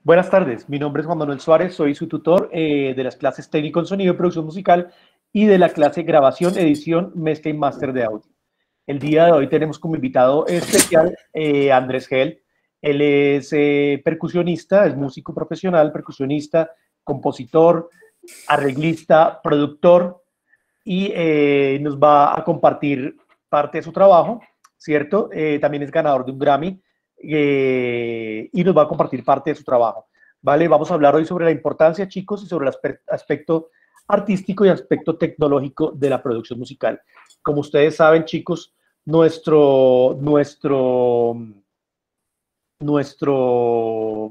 Buenas tardes, mi nombre es Juan Manuel Suárez, soy su tutor de las clases técnico en sonido y producción musical y de la clase grabación, edición, mezcla y máster de audio. El día de hoy tenemos como invitado especial Andrés Gel. Él es percusionista, es músico profesional, percusionista, compositor, arreglista, productor y nos va a compartir parte de su trabajo, ¿cierto? También es ganador de un Grammy y nos va a compartir parte de su trabajo, ¿vale? Vamos a hablar hoy sobre la importancia, chicos, y sobre el aspecto artístico y aspecto tecnológico de la producción musical. Como ustedes saben, chicos, perdón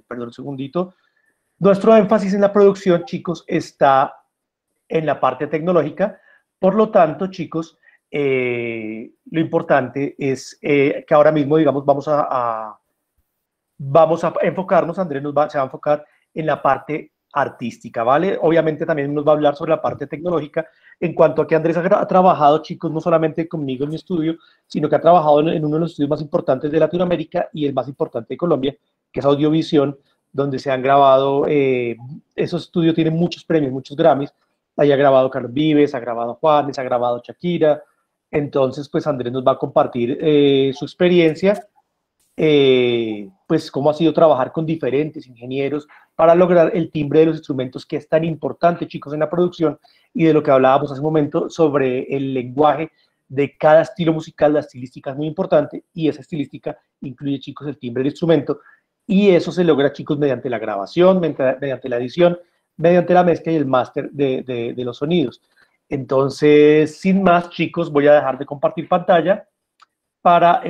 un segundito, nuestro énfasis en la producción, chicos, está en la parte tecnológica. Por lo tanto, chicos, lo importante es que ahora mismo, digamos, vamos a enfocarnos, Andrés se va a enfocar en la parte artística, ¿vale? Obviamente también nos va a hablar sobre la parte tecnológica, en cuanto a que Andrés ha trabajado, chicos, no solamente conmigo en mi estudio, sino que ha trabajado en uno de los estudios más importantes de Latinoamérica y el más importante de Colombia, que es Audiovisión, donde se han grabado, esos estudios tienen muchos premios, muchos Grammys, ahí ha grabado Carlos Vives, ha grabado Juanes, ha grabado Shakira, entonces pues Andrés nos va a compartir su experiencia, pues cómo ha sido trabajar con diferentes ingenieros para lograr el timbre de los instrumentos que es tan importante, chicos, en la producción, y de lo que hablábamos hace un momento sobre el lenguaje de cada estilo musical. La estilística es muy importante y esa estilística incluye, chicos, el timbre del instrumento, y eso se logra, chicos, mediante la grabación, mediante la edición, mediante la mezcla y el máster de los sonidos. Entonces, sin más, chicos, voy a dejar de compartir pantalla para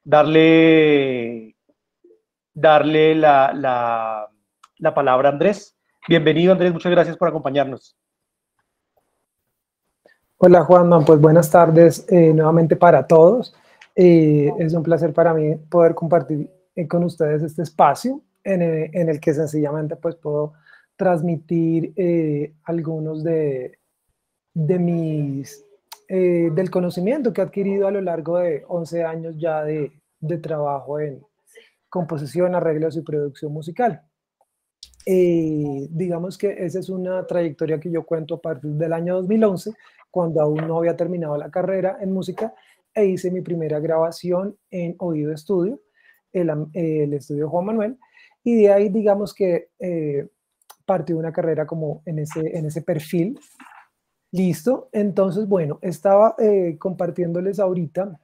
darle, darle la palabra a Andrés. Bienvenido, Andrés, muchas gracias por acompañarnos. Hola Juanma, pues buenas tardes nuevamente para todos. Es un placer para mí poder compartir con ustedes este espacio en el que sencillamente pues puedo transmitir algunos del conocimiento que he adquirido a lo largo de 11 años ya de trabajo en composición, arreglos y producción musical. Digamos que esa es una trayectoria que yo cuento a partir del año 2011, cuando aún no había terminado la carrera en música, e hice mi primera grabación en Oído Estudio, el estudio Juan Manuel, y de ahí digamos que partió una carrera como en ese perfil. Listo, entonces bueno, estaba compartiéndoles ahorita,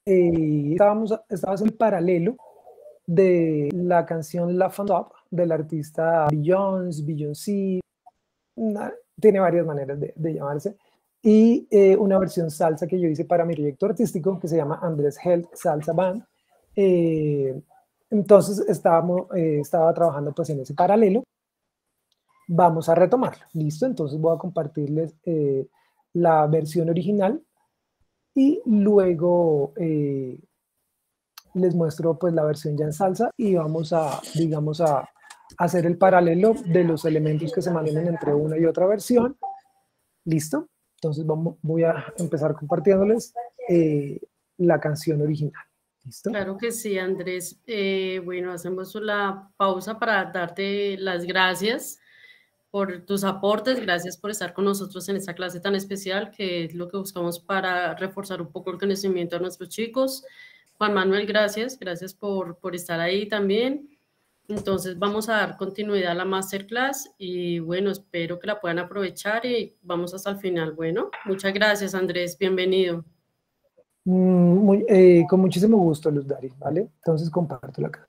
estaba en paralelo de la canción La Femme del artista Beyoncé, tiene varias maneras de llamarse, y una versión salsa que yo hice para mi proyecto artístico que se llama Andrés Health Salsa Band. Entonces estaba trabajando pues en ese paralelo. Vamos a retomarlo, ¿listo? Entonces voy a compartirles la versión original y luego les muestro pues la versión ya en salsa y vamos a, digamos, a hacer el paralelo de los elementos que se manejan entre una y otra versión. ¿Listo? Entonces voy a empezar compartiéndoles la canción original. ¿Listo? Claro que sí, Andrés. Bueno, hacemos la pausa para darte las gracias por tus aportes, gracias por estar con nosotros en esta clase tan especial, que es lo que buscamos para reforzar un poco el conocimiento de nuestros chicos. Juan Manuel, gracias por estar ahí también. Entonces vamos a dar continuidad a la masterclass y bueno, espero que la puedan aprovechar y vamos hasta el final. Bueno, muchas gracias, Andrés, bienvenido. Con muchísimo gusto, Luz Dari, ¿vale? Entonces comparto la cara.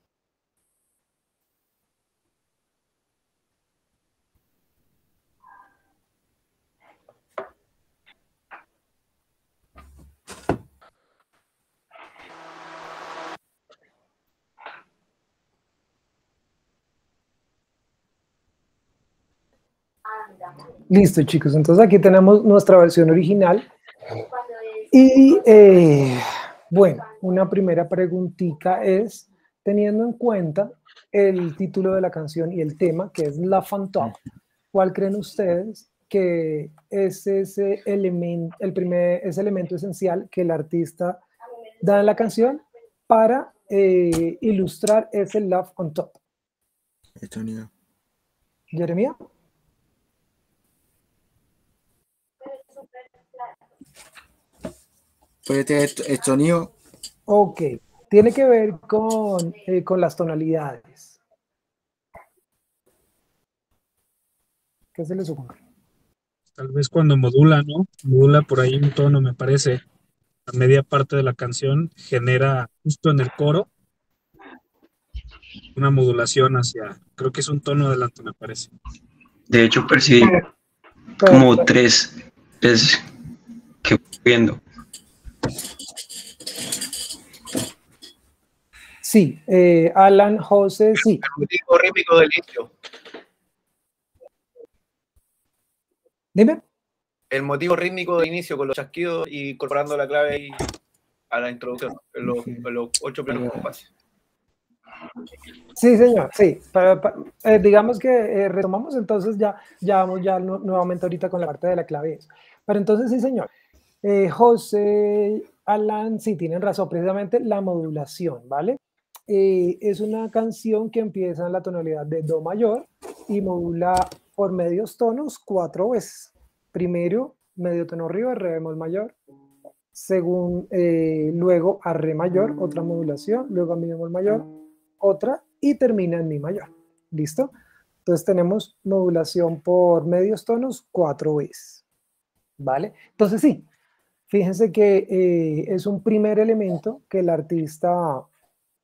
Listo, chicos, entonces aquí tenemos nuestra versión original. Y bueno, una primera preguntita es, teniendo en cuenta el título de la canción y el tema, que es La Femme, ¿cuál creen ustedes que es ese elemento, ese elemento esencial que el artista da en la canción para ilustrar ese Love on Top. El sonido. Jeremia. El sonido. Ok, tiene que ver con las tonalidades. ¿Qué se les ocurre? Tal vez cuando modula, ¿no? Modula por ahí un tono, me parece. A media parte de la canción genera justo en el coro una modulación hacia, creo que es un tono adelante, me parece. De hecho, percibí como tres que voy viendo. Sí, Alan, José, sí. El motivo rítmico del inicio. Dime. El motivo rítmico del inicio con los chasquidos y incorporando la clave ahí a la introducción, en los 8 primeros compases. Sí, señor, sí. Digamos que retomamos, entonces ya vamos nuevamente ahorita con la parte de la clave. Pero entonces sí, señor. José, Alan, sí, tienen razón, precisamente la modulación, ¿vale? Es una canción que empieza en la tonalidad de Do mayor y modula por medios tonos 4 veces. Primero, medio tono arriba, re bemol mayor. Luego a re mayor, otra modulación. Luego a mi bemol mayor, otra. Y termina en mi mayor. ¿Listo? Entonces tenemos modulación por medios tonos 4 veces. ¿Vale? Entonces sí, fíjense que es un primer elemento que el artista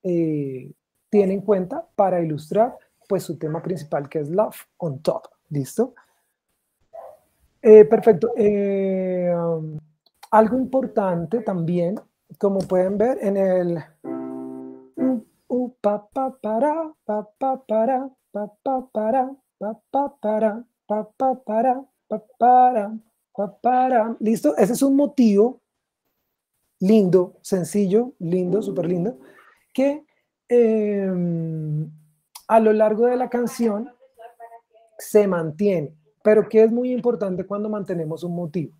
tiene en cuenta para ilustrar pues su tema principal, que es Love on Top. ¿Listo? Perfecto. Algo importante también, como pueden ver en el pa pa para pa pa para pa pa para pa pa para pa pa para pa para pa para. ¿Listo? Ese es un motivo lindo, sencillo, lindo, súper lindo, que a lo largo de la canción se mantiene, pero que es muy importante cuando mantenemos un motivo,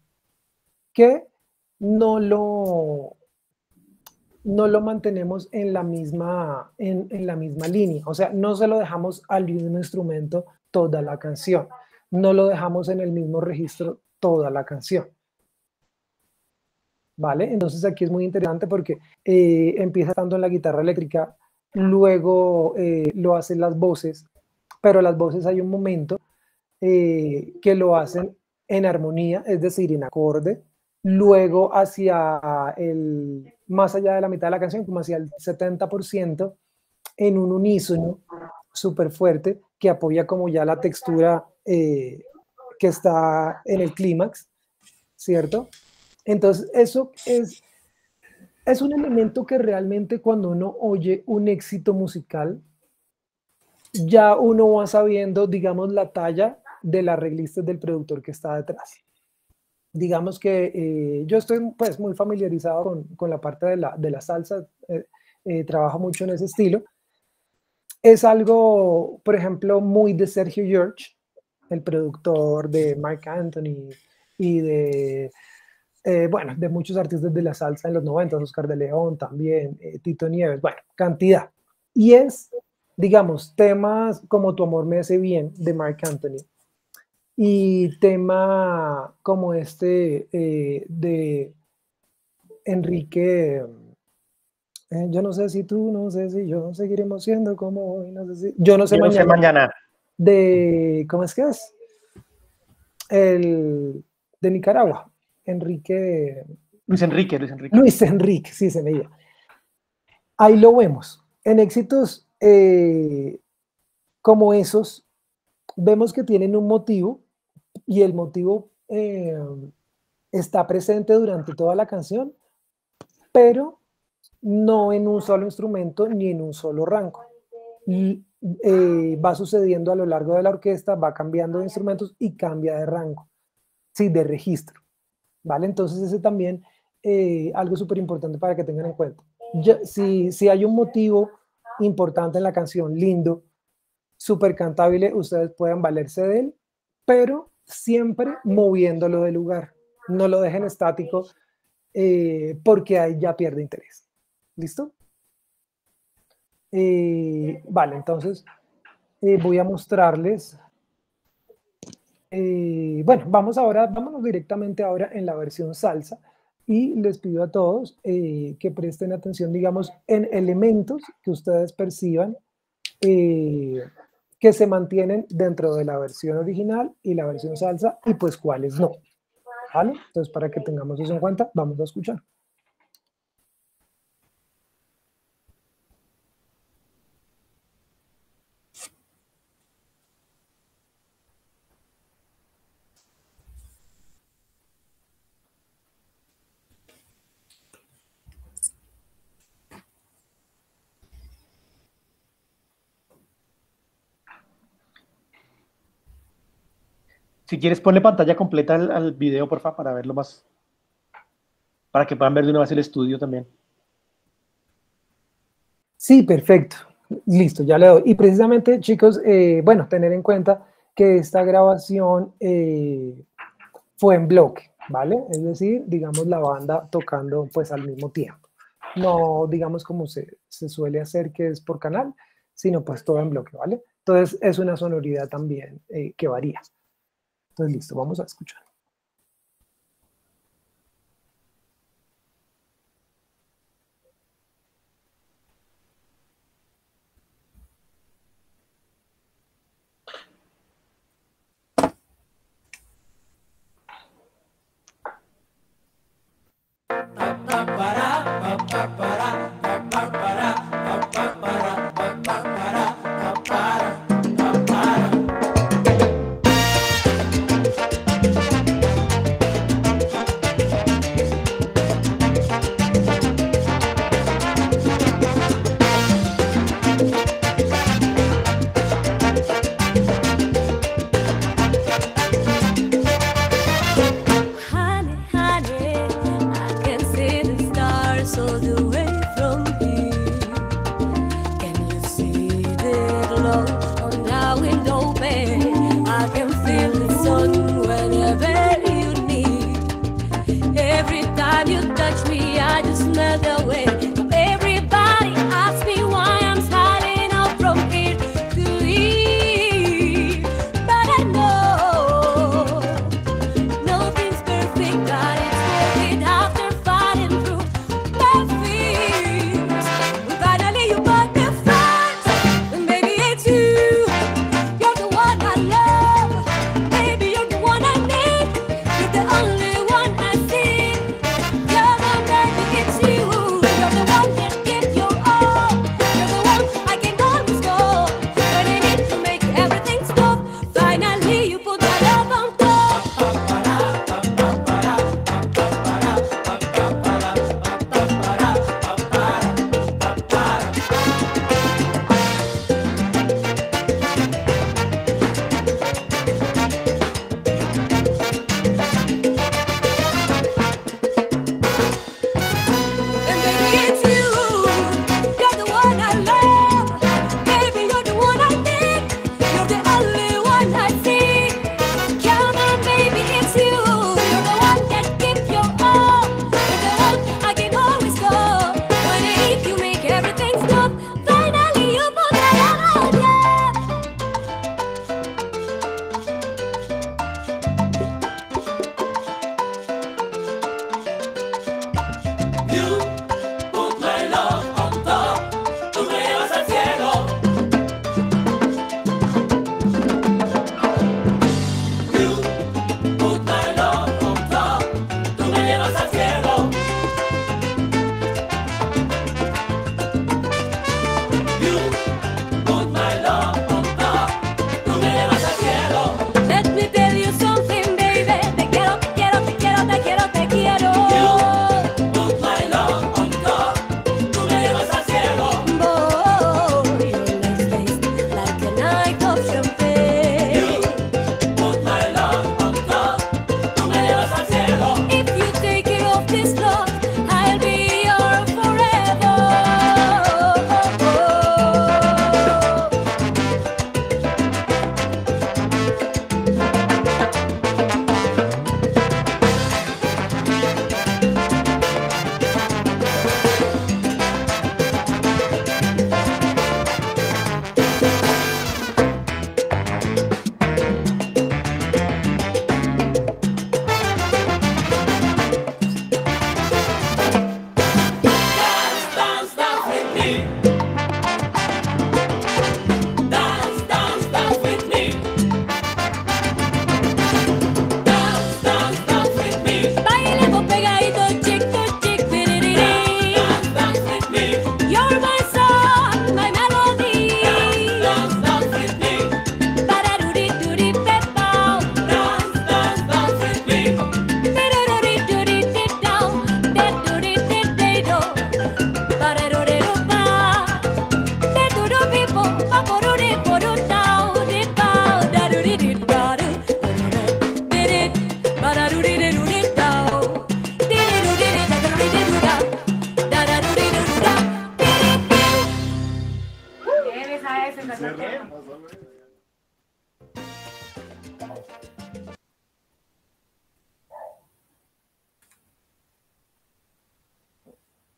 que no lo mantenemos en la misma línea, o sea, no se lo dejamos al mismo instrumento toda la canción, no lo dejamos en el mismo registro toda la canción. ¿Vale? Entonces aquí es muy interesante porque empieza estando en la guitarra eléctrica, luego lo hacen las voces, pero las voces hay un momento que lo hacen en armonía, es decir, en acorde, luego más allá de la mitad de la canción, como hacia el 70%, en un unísono súper fuerte que apoya como ya la textura que está en el clímax, ¿cierto? Entonces, eso es un elemento que realmente cuando uno oye un éxito musical, ya uno va sabiendo, digamos, la talla del arreglista, del productor que está detrás. Digamos que yo estoy pues muy familiarizado con la parte de la salsa, trabajo mucho en ese estilo. Es algo, por ejemplo, muy de Sergio George, el productor de Marc Anthony y de... bueno, de muchos artistas de la salsa en los 90, Oscar de León también, Tito Nieves, bueno, cantidad. Y es, digamos, temas como Tu amor me hace bien, de Marc Anthony, y tema como de Enrique, yo no sé si tú, no sé si yo, seguiremos siendo como hoy, no sé si, yo no sé mañana. De, ¿cómo es que es? De Nicaragua. Luis Enrique, sí se veía. Ahí lo vemos. En éxitos como esos, vemos que tienen un motivo y el motivo está presente durante toda la canción, pero no en un solo instrumento ni en un solo rango. Y va sucediendo a lo largo de la orquesta, va cambiando de instrumentos y cambia de rango, sí, de registro. ¿Vale? Entonces ese también algo súper importante para que tengan en cuenta. Si hay un motivo importante en la canción, lindo, súper cantable, ustedes pueden valerse de él, pero siempre moviéndolo de lugar. No lo dejen estático porque ahí ya pierde interés. ¿Listo? Vale, entonces voy a mostrarles. Bueno, vámonos directamente ahora en la versión salsa y les pido a todos que presten atención, digamos, en elementos que ustedes perciban que se mantienen dentro de la versión original y la versión salsa y pues cuáles no. ¿Vale? Entonces, para que tengamos eso en cuenta, vamos a escuchar. Si quieres, ponle pantalla completa al video, porfa, para verlo más. Para que puedan ver de una vez el estudio también. Sí, perfecto. Listo, ya le doy. Y precisamente, chicos, bueno, tener en cuenta que esta grabación fue en bloque, ¿vale? Es decir, digamos, la banda tocando pues al mismo tiempo. No, digamos, como se suele hacer, que es por canal, sino pues todo en bloque, ¿vale? Entonces, es una sonoridad también que varía. Entonces, listo, vamos a escuchar.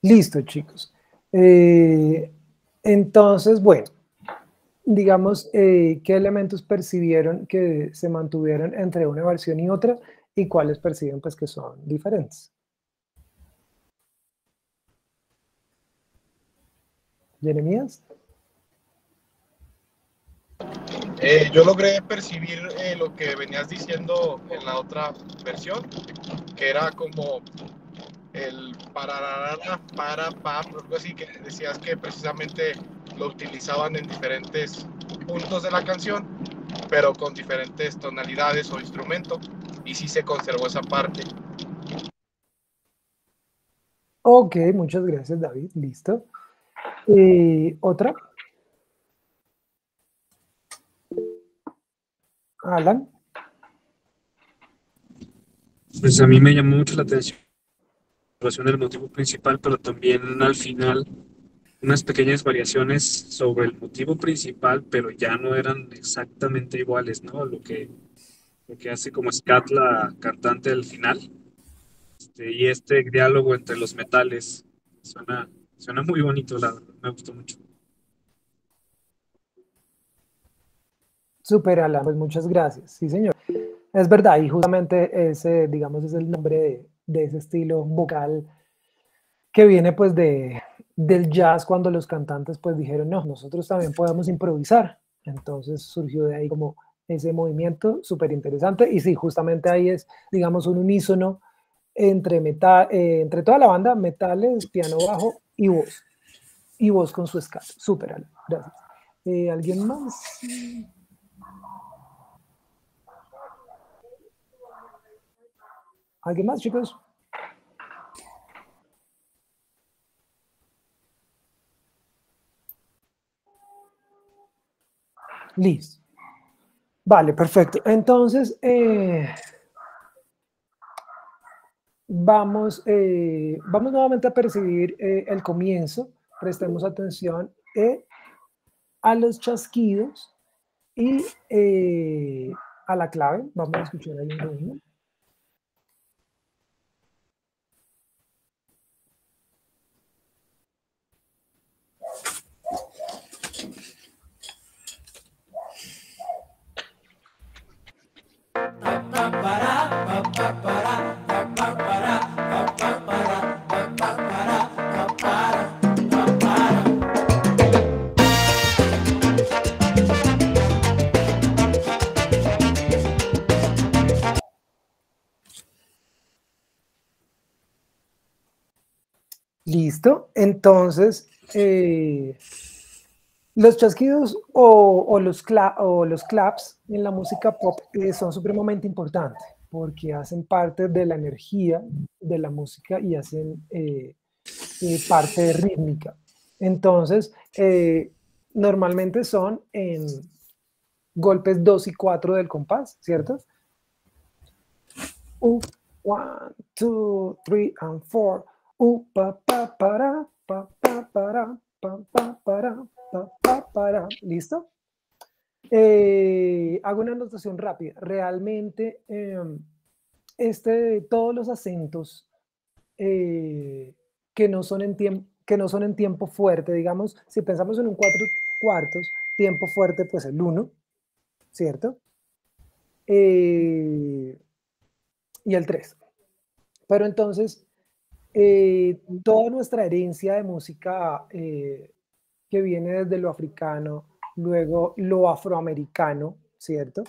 Listo, chicos. Entonces, bueno, digamos, ¿qué elementos percibieron que se mantuvieron entre una versión y otra y cuáles perciben pues que son diferentes? ¿Jeremías? Yo logré percibir lo que venías diciendo en la otra versión, que era como el para algo así, que decías que precisamente lo utilizaban en diferentes puntos de la canción, pero con diferentes tonalidades o instrumentos, y sí se conservó esa parte. Ok, muchas gracias, David. Listo. ¿Otra? Alan. Pues a mí me llamó mucho la atención del motivo principal, pero también al final unas pequeñas variaciones sobre el motivo principal, pero ya no eran exactamente iguales, ¿no? Lo que hace como Scat, la cantante al final, y este diálogo entre los metales, suena muy bonito, la verdad, me gustó mucho. Súper, Alan, pues muchas gracias. Sí, señor. Es verdad, y justamente ese, digamos, es el nombre de ese estilo vocal que viene pues del jazz, cuando los cantantes pues dijeron, no, nosotros también podemos improvisar. Entonces surgió de ahí como ese movimiento súper interesante. Y sí, justamente ahí es, digamos, un unísono entre entre toda la banda, metales, piano bajo y voz con su ska. Súper, Alan. Gracias. ¿Alguien más? ¿Alguien más, chicos? Listo. Vale, perfecto. Entonces, vamos nuevamente a percibir el comienzo. Prestemos atención a los chasquidos y a la clave. Vamos a escuchar ahí un segundo. Listo. Entonces, los chasquidos o los claps en la música pop son supremamente importantes porque hacen parte de la energía de la música y hacen parte rítmica. Entonces, normalmente son en golpes 2 y 4 del compás, ¿cierto? 1, 2, 3 and 4. Pa pa para pa pa para pa pa para pa pa para. ¿Listo? Hago una anotación rápida. Realmente todos los acentos que no son en tiempo fuerte, digamos, si pensamos en un 4/4, tiempo fuerte, pues el 1, ¿cierto? Y el 3. Pero entonces, toda nuestra herencia de música que viene desde lo africano, luego lo afroamericano, ¿cierto?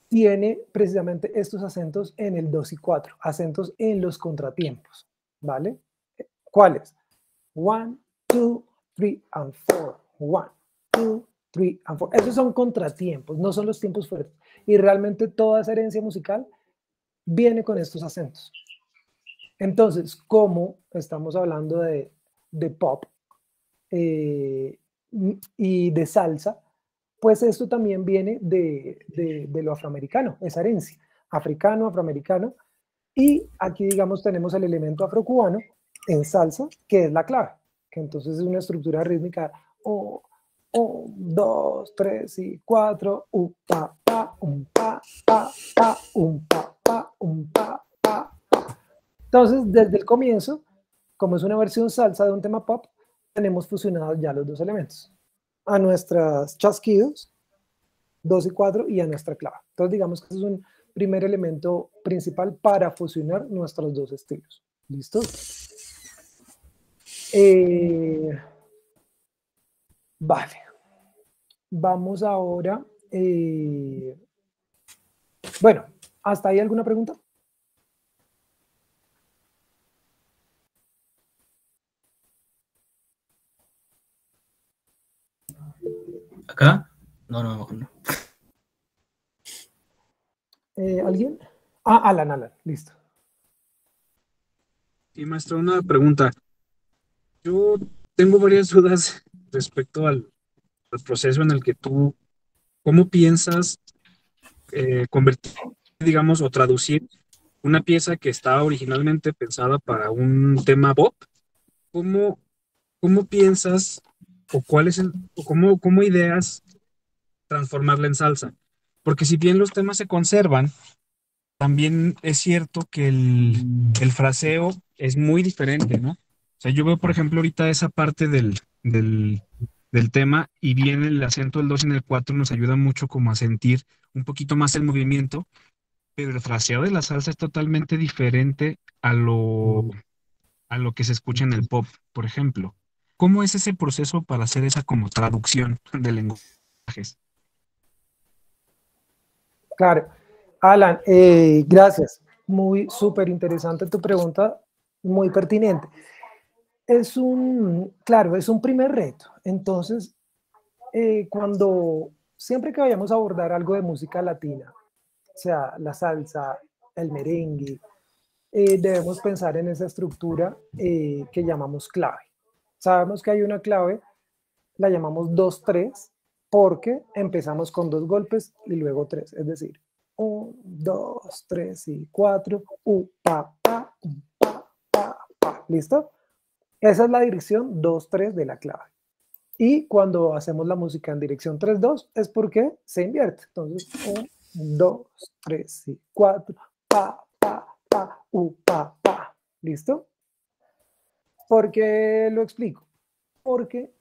Tiene precisamente estos acentos en el 2 y 4, acentos en los contratiempos, ¿vale? ¿Cuáles? 1, 2, 3 and 4. 1, 2, 3 and 4. Esos son contratiempos, no son los tiempos fuertes. Y realmente toda esa herencia musical viene con estos acentos. Entonces, como estamos hablando de pop y de salsa, pues esto también viene de lo afroamericano, esa herencia, africano, afroamericano, y aquí, digamos, tenemos el elemento afrocubano en salsa, que es la clave, que entonces es una estructura rítmica 1, 2, 3 y 4. Pa, pa, pa, pa, pa, pa, pa, pa, pa. Entonces, desde el comienzo, como es una versión salsa de un tema pop, tenemos fusionados ya los dos elementos. A nuestros chasquidos, 2 y 4, y a nuestra clave. Entonces, digamos que ese es un primer elemento principal para fusionar nuestros dos estilos. ¿Listo? Vale. Vamos ahora. Bueno, ¿hasta ahí alguna pregunta? ¿Acá? No. ¿Alguien? Alan, listo. Sí, maestro, una pregunta. Yo tengo varias dudas respecto al proceso en el que tú, ¿cómo piensas convertir, digamos, o traducir una pieza que estaba originalmente pensada para un tema pop? ¿Cómo piensas o cómo ideas transformarla en salsa? Porque si bien los temas se conservan, también es cierto que el fraseo es muy diferente, ¿no? O sea, yo veo, por ejemplo, ahorita esa parte del tema y bien el acento del 2 y en el 4 nos ayuda mucho como a sentir un poquito más el movimiento, pero el fraseo de la salsa es totalmente diferente a lo que se escucha en el pop, por ejemplo. ¿Cómo es ese proceso para hacer esa como traducción de lenguajes? Claro. Alan, gracias. Muy súper interesante tu pregunta, muy pertinente. Claro, es un primer reto. Entonces, siempre que vayamos a abordar algo de música latina, o sea, la salsa, el merengue, debemos pensar en esa estructura que llamamos clave. Sabemos que hay una clave, la llamamos 2-3, porque empezamos con 2 golpes y luego 3, es decir, 1, 2, 3 y 4, pa, pa, pa. ¿Listo? Esa es la dirección 2-3 de la clave. Y cuando hacemos la música en dirección 3-2 es porque se invierte. Entonces, 1, 2, 3 y 4, pa, pa. ¿Listo? ¿Por qué lo explico? Porque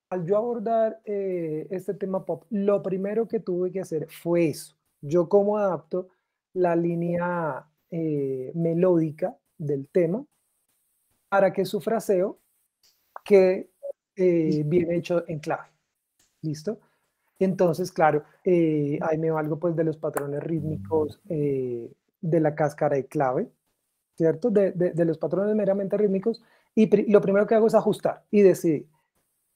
al yo abordar este tema pop, lo primero que tuve que hacer fue eso. Yo cómo adapto la línea melódica del tema para que su fraseo quede bien hecho en clave. ¿Listo? Entonces, claro, ahí me valgo pues de los patrones rítmicos de la cáscara de clave, ¿cierto? De los patrones meramente rítmicos, y lo primero que hago es ajustar y decidir,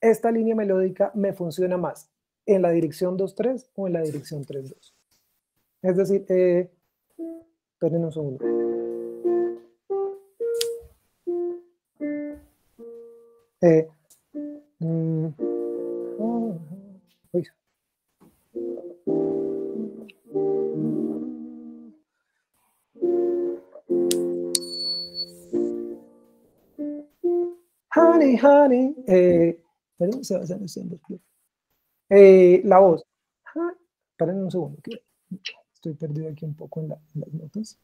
esta línea melódica me funciona más en la dirección 2-3 o en la dirección 3-2. Es decir, esperen un segundo. Uy. Honey. La voz. Esperen un segundo. Estoy perdido aquí un poco en las notas.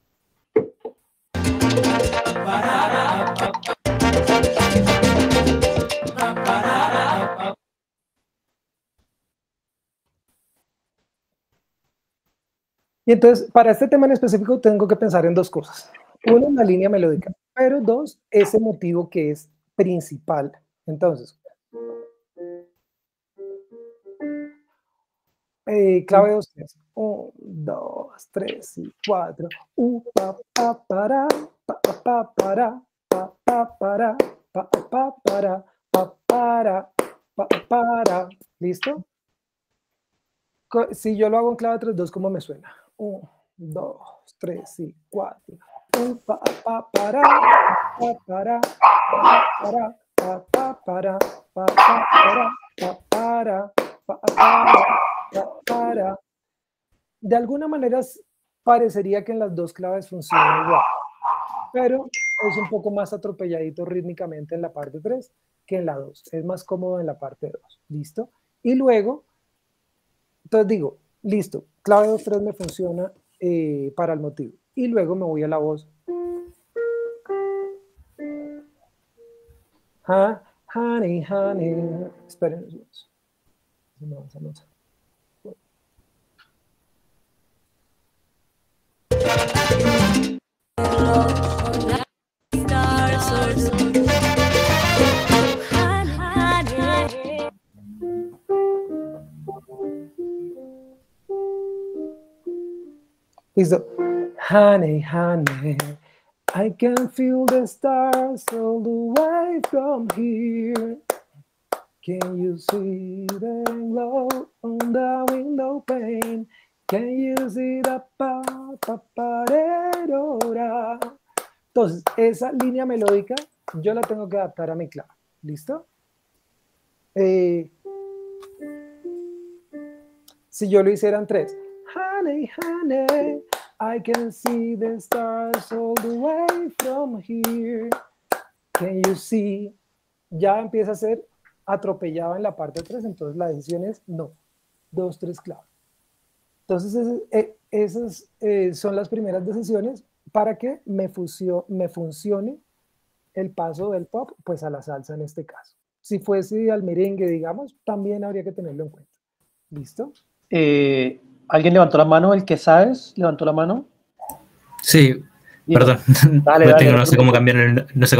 Y entonces, para este tema en específico, tengo que pensar en 2 cosas. Uno, la línea melódica, pero 2, ese motivo que es principal. Entonces, clave 2-3. 1, 2, 3 y 4. Pa, pa, para, pa, pa, para, pa, pa, para, pa, pa, para, pa, para. ¿Listo? Si yo lo hago en clave 3-2, ¿cómo me suena? 1, 2, 3 y 4. Pa, pa, para, pa, para, pa, para, pa, pa, para, pa, para, pa, para. De alguna manera parecería que en las 2 claves funciona igual, pero es un poco más atropelladito rítmicamente en la parte 3 que en la 2. Es más cómodo en la parte 2. ¿Listo? Y luego, entonces digo, listo, clave 2-3 me funciona para el motivo. Y luego me voy a la voz. Honey, honey. Esperen. No, esa no. Listo. Honey, honey, I can feel the stars all the way from here. Can you see the glow on the window pane? Can you see the pa-pa-pa-re-ro-ra? Entonces, esa línea melódica yo la tengo que adaptar a mi clave. ¿Listo? Si yo lo hiciera en 3. Honey, honey, I can see the stars all the way from here. Can you see? Ya empieza a ser atropellado en la parte 3, entonces la decisión es no. 2, 3 clave. Entonces, esas son las primeras decisiones para que me funcione el paso del pop, pues a la salsa en este caso. Si fuese al merengue, digamos, también habría que tenerlo en cuenta. ¿Listo? ¿Alguien levantó la mano? ¿El que sabes levantó la mano? Sí, Dime. perdón. Dale, no sé cómo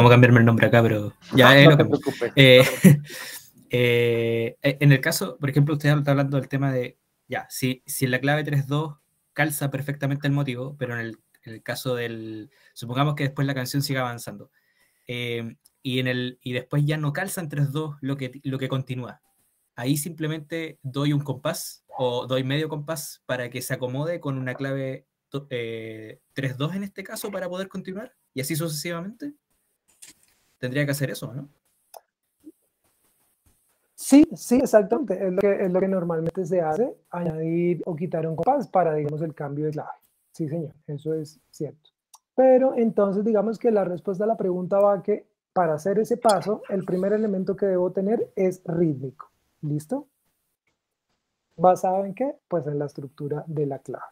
cambiarme el nombre acá, pero ya no te preocupes. En el caso, por ejemplo, usted está hablando del tema de, ya, si en la clave 3-2 calza perfectamente el motivo, pero en el caso del, supongamos que después la canción siga avanzando, y después ya no calza en 3-2 lo que continúa. Ahí simplemente doy un compás o doy medio compás para que se acomode con una clave 3-2 en este caso para poder continuar, y así sucesivamente. Tendría que hacer eso, ¿no? Sí, exactamente. Es lo que normalmente se hace, añadir o quitar un compás para, digamos, el cambio de clave. Sí, señor, eso es cierto. Pero entonces, digamos que la respuesta a la pregunta va que para hacer ese paso, el primer elemento que debo tener es rítmico. ¿Listo? ¿Basado en qué? Pues en la estructura de la clave.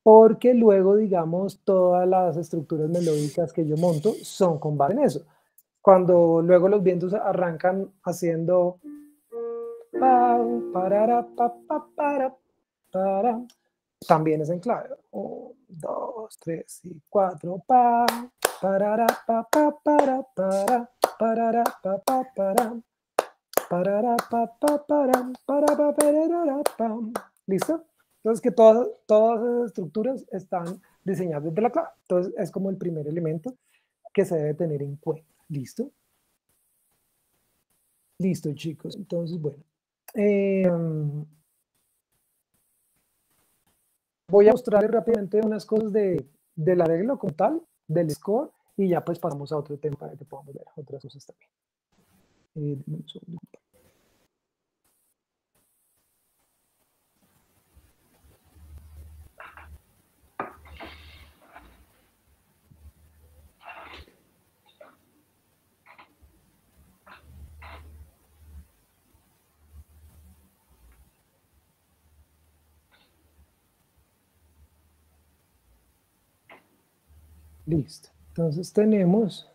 Porque luego, digamos, todas las estructuras melódicas que yo monto son con base en eso. Cuando luego los vientos arrancan haciendo también es en clave. 1, 2, 3 y 4. ¿Listo? Entonces que todas esas estructuras están diseñadas desde la clave. Entonces es como el primer elemento que se debe tener en cuenta. ¿Listo? Listo, chicos. Entonces, bueno. Voy a mostrarles rápidamente unas cosas del arreglo como tal, del score, y ya pues pasamos a otro tema para que podamos ver otras cosas también. Un segundo. Listo. Entonces tenemos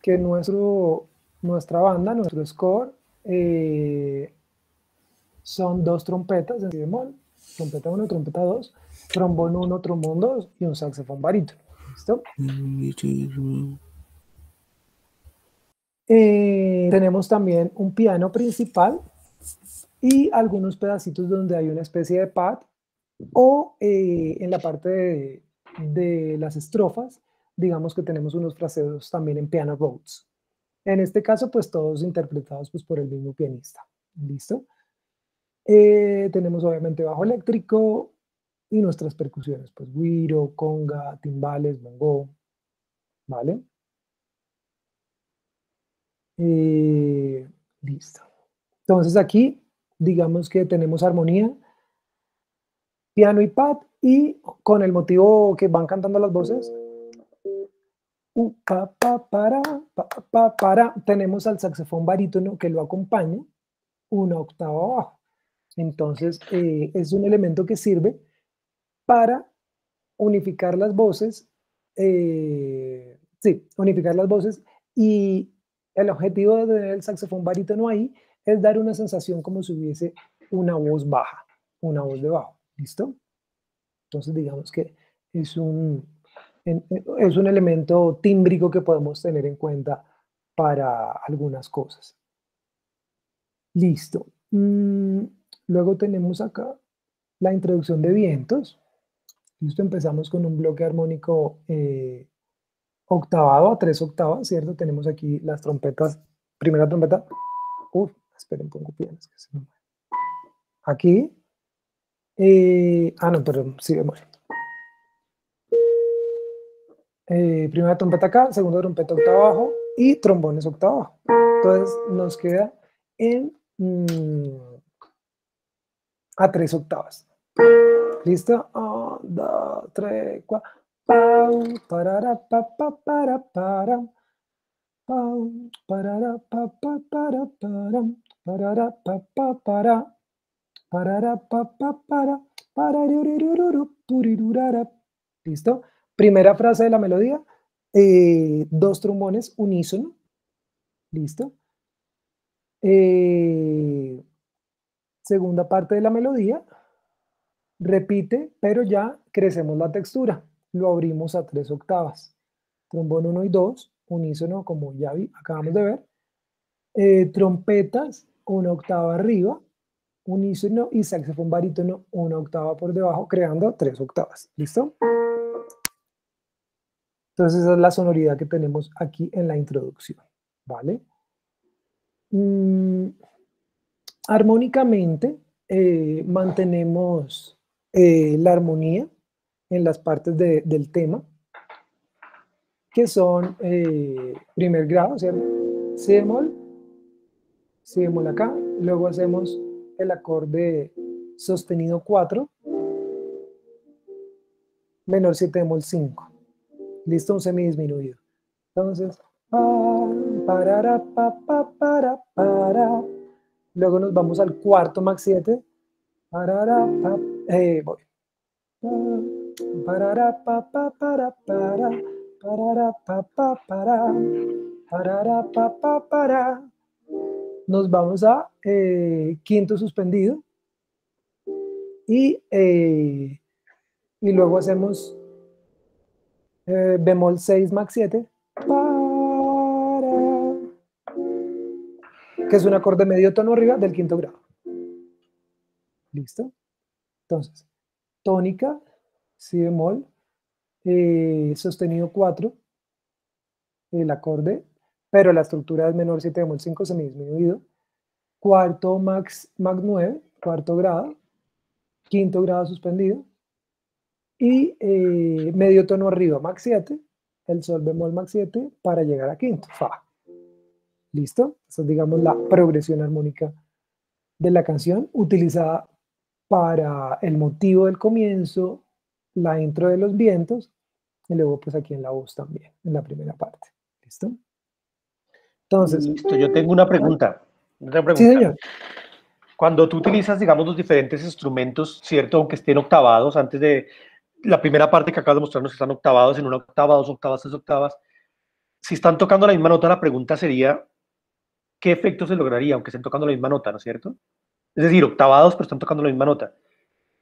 que nuestra banda, nuestro score, son 2 trompetas en si bemol, trompeta 1, trompeta 2, trombón 1, trombón 2 y un saxofón barítono. ¿Listo? Tenemos también un piano principal y algunos pedacitos donde hay una especie de pad, o en la parte de las estrofas, digamos que tenemos unos fraseos también en piano roads. En este caso, pues todos interpretados pues, por el mismo pianista. ¿Listo? Tenemos obviamente bajo eléctrico y nuestras percusiones, pues güiro, conga, timbales, bongo, ¿vale? Listo. Entonces aquí, digamos que tenemos armonía, piano y pad, y con el motivo que van cantando las voces, para. Tenemos al saxofón barítono que lo acompaña, una octava abajo. Entonces, es un elemento que sirve para unificar las voces. Unificar las voces, y el objetivo del saxofón barítono ahí es dar una sensación como si hubiese una voz baja, una voz de bajo. ¿Listo? Entonces, digamos que es un elemento tímbrico que podemos tener en cuenta para algunas cosas. Listo. Luego tenemos acá la introducción de vientos. Listo, empezamos con un bloque armónico octavado a 3 octavas, ¿cierto? Tenemos aquí las trompetas. Primera trompeta. Esperen, pongo pianos. Aquí. No, perdón, sí, bemol. Primera trompeta acá, segunda trompeta octava abajo y trombones octava abajo. Entonces nos queda a 3 octavas. ¿Listo? 1, 2, 3, 4. Parara, pa, pa, para, para. Parara, pa, pa, para, para. Parara, pa, pa, para. Parara, pa, pa, para. ¿Listo? Primera frase de la melodía, 2 trombones unísono. ¿Listo? Segunda parte de la melodía, repite, pero ya crecemos la textura. Lo abrimos a 3 octavas. Trombón 1 y 2, unísono, como ya acabamos de ver. Trompetas, 1 octava arriba, unísono, y saxofón barítono, 1 octava por debajo, creando 3 octavas. ¿Listo? Entonces esa es la sonoridad que tenemos aquí en la introducción. ¿Vale? Armónicamente mantenemos la armonía en las partes del tema, que son primer grado, ¿cierto? Si bemol acá, luego hacemos el acorde sostenido 4, menor 7 bemol 5. ¿Listo? Un semidisminuido. Entonces, para. Luego nos vamos al cuarto max 7. Voy. Nos vamos a quinto suspendido. Y luego hacemos bemol 6 max 7, que es un acorde medio tono arriba del quinto grado. ¿Listo? Entonces, tónica, si bemol, sostenido 4, el acorde, pero la estructura es menor 7 bemol 5 semidisminuido. Cuarto max 9, cuarto grado, quinto grado suspendido. Y medio tono arriba, max 7, el sol bemol max 7 para llegar a quinto, fa. ¿Listo? Esa es, digamos, la progresión armónica de la canción, utilizada para el motivo del comienzo, la intro de los vientos, y luego pues aquí en la voz también, en la primera parte. ¿Listo? Entonces... Listo, yo tengo una pregunta. Sí, señor. Cuando tú utilizas, digamos, los diferentes instrumentos, ¿cierto? Aunque estén octavados, antes de la primera parte que acabas de mostrarnos, están octavados en una octava, 2 octavas, 3 octavas. Si están tocando la misma nota, la pregunta sería, ¿qué efecto se lograría aunque estén tocando la misma nota, ¿no es cierto? Es decir, octavados, pero están tocando la misma nota.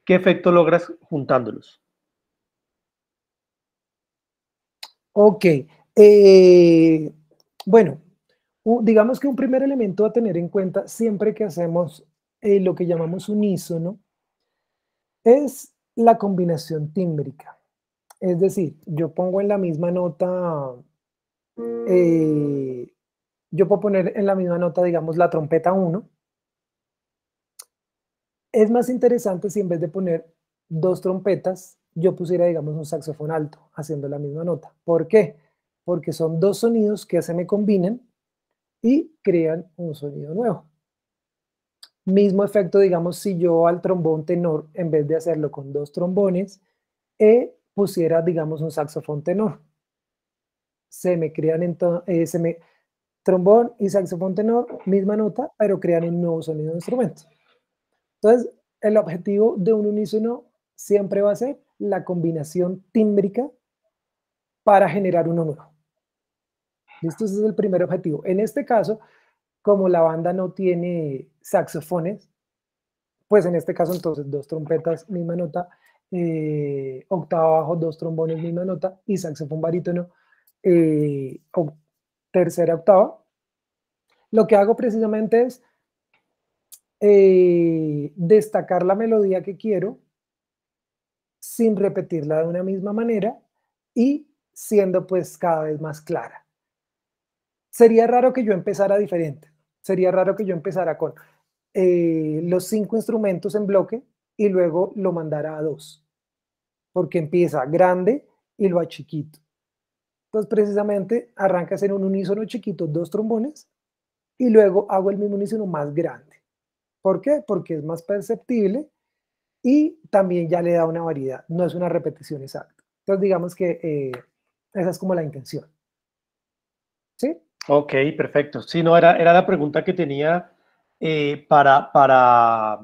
¿Qué efecto logras juntándolos? Ok. Bueno, digamos que un primer elemento a tener en cuenta siempre que hacemos lo que llamamos unísono es la combinación tímbrica. Es decir, yo pongo en la misma nota, yo puedo poner en la misma nota, digamos, la trompeta 1. Es más interesante si en vez de poner 2 trompetas, yo pusiera, digamos, un saxofón alto haciendo la misma nota. ¿Por qué? Porque son 2 sonidos que se me combinan y crean un sonido nuevo. Mismo efecto, digamos, si yo al trombón tenor, en vez de hacerlo con 2 trombones, pusiera, digamos, un saxofón tenor. se me crean trombón y saxofón tenor, misma nota, pero crean un nuevo sonido de instrumento. Entonces, el objetivo de un unísono siempre va a ser la combinación tímbrica para generar uno nuevo. ¿Listo? Ese es el primer objetivo. En este caso, como la banda no tiene saxofones, pues en este caso entonces 2 trompetas, misma nota, octava bajo, 2 trombones, misma nota, y saxofón barítono, tercera octava. Lo que hago precisamente es destacar la melodía que quiero sin repetirla de una misma manera y siendo pues cada vez más clara. Sería raro que yo empezara diferente. Sería raro que yo empezara con los 5 instrumentos en bloque y luego lo mandara a 2. Porque empieza grande y lo achiquito. Entonces precisamente arrancas en un unísono chiquito, 2 trombones, y luego hago el mismo unísono más grande. ¿Por qué? Porque es más perceptible y también ya le da una variedad. No es una repetición exacta. Entonces digamos que esa es como la intención. ¿Sí? Ok, perfecto. Sí, no, era la pregunta que tenía para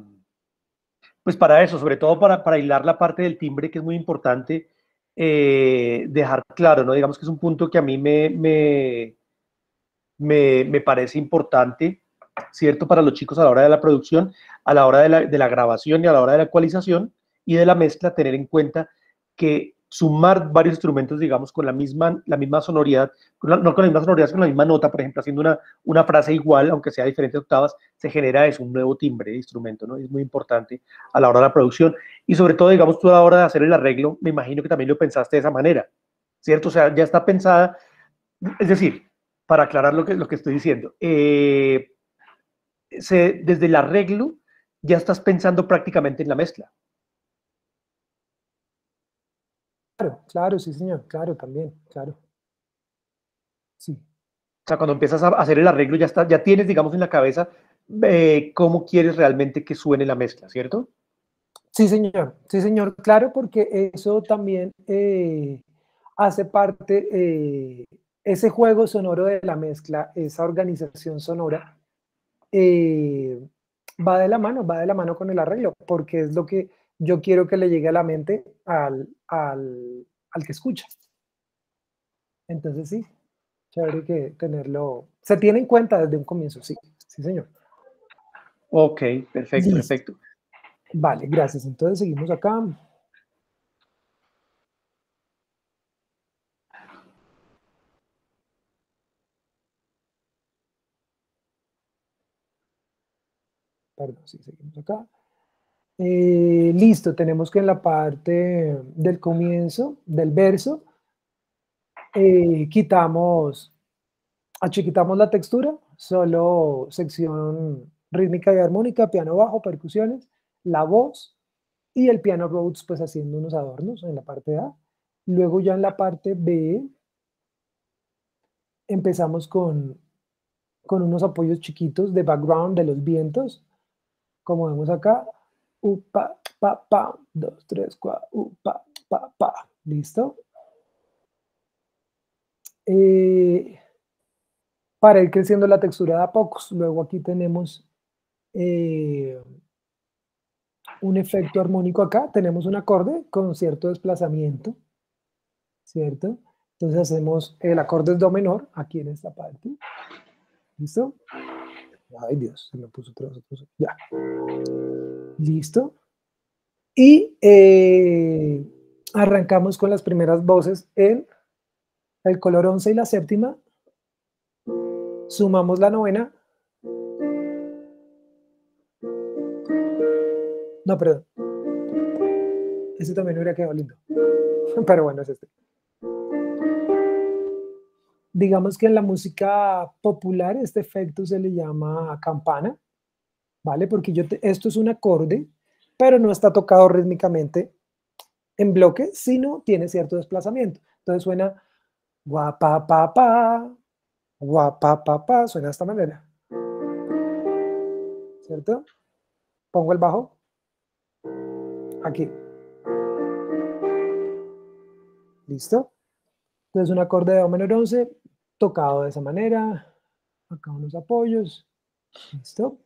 eso, sobre todo para hilar la parte del timbre, que es muy importante dejar claro, ¿no? Digamos que es un punto que a mí me parece importante, ¿cierto? Para los chicos a la hora de la producción, a la hora de la grabación y a la hora de la ecualización y de la mezcla, tener en cuenta que sumar varios instrumentos, digamos, con la misma sonoridad, no con la misma sonoridad, sino con la misma nota, por ejemplo, haciendo una frase igual, aunque sea diferentes octavas, se genera eso, un nuevo timbre de instrumento, ¿no? Es muy importante a la hora de la producción. Y sobre todo, digamos, tú a la hora de hacer el arreglo, me imagino que también lo pensaste de esa manera, ¿cierto? O sea, ya está pensada, es decir, para aclarar lo que estoy diciendo, desde el arreglo ya estás pensando prácticamente en la mezcla. Claro, claro, sí, señor, claro, también, claro. Sí. O sea, cuando empiezas a hacer el arreglo, ya tienes, digamos, en la cabeza cómo quieres realmente que suene la mezcla, ¿cierto? Sí, señor, claro, porque eso también hace parte, ese juego sonoro de la mezcla, esa organización sonora, va de la mano con el arreglo, porque es lo que yo quiero que le llegue a la mente al que escucha. Entonces sí, chévere que tenerlo, se tiene en cuenta desde un comienzo, sí, sí señor. Ok, perfecto, Listo. perfecto. Vale, gracias. Entonces seguimos acá. Perdón, sí, seguimos acá. Listo, tenemos que en la parte del comienzo del verso achiquitamos la textura, solo sección rítmica y armónica, piano bajo, percusiones, la voz y el piano Rhodes pues haciendo unos adornos en la parte A. Luego ya en la parte B empezamos con unos apoyos chiquitos de background de los vientos, como vemos acá. Pa, pa, pa, 2, 3, 4, pa, pa, pa. ¿Listo? Para ir creciendo la textura de a pocos. Luego aquí tenemos un efecto armónico acá. Tenemos un acorde con cierto desplazamiento, ¿cierto? Entonces hacemos el acorde do menor aquí en esta parte. ¿Listo? Ay Dios, se me puso otra vez. Ya. ¿Listo? Y arrancamos con las primeras voces en el color 11 y la séptima. Sumamos la novena. No, perdón. Este también hubiera quedado lindo. Pero bueno, es este. Digamos que en la música popular este efecto se le llama campana, ¿vale? Porque esto es un acorde, pero no está tocado rítmicamente en bloque, sino tiene cierto desplazamiento. Entonces suena guapa pa pa, guapa pa pa, suena de esta manera. ¿Cierto? Pongo el bajo. Aquí. ¿Listo? Entonces un acorde de do menor 11 tocado de esa manera. Acá unos apoyos. Listo.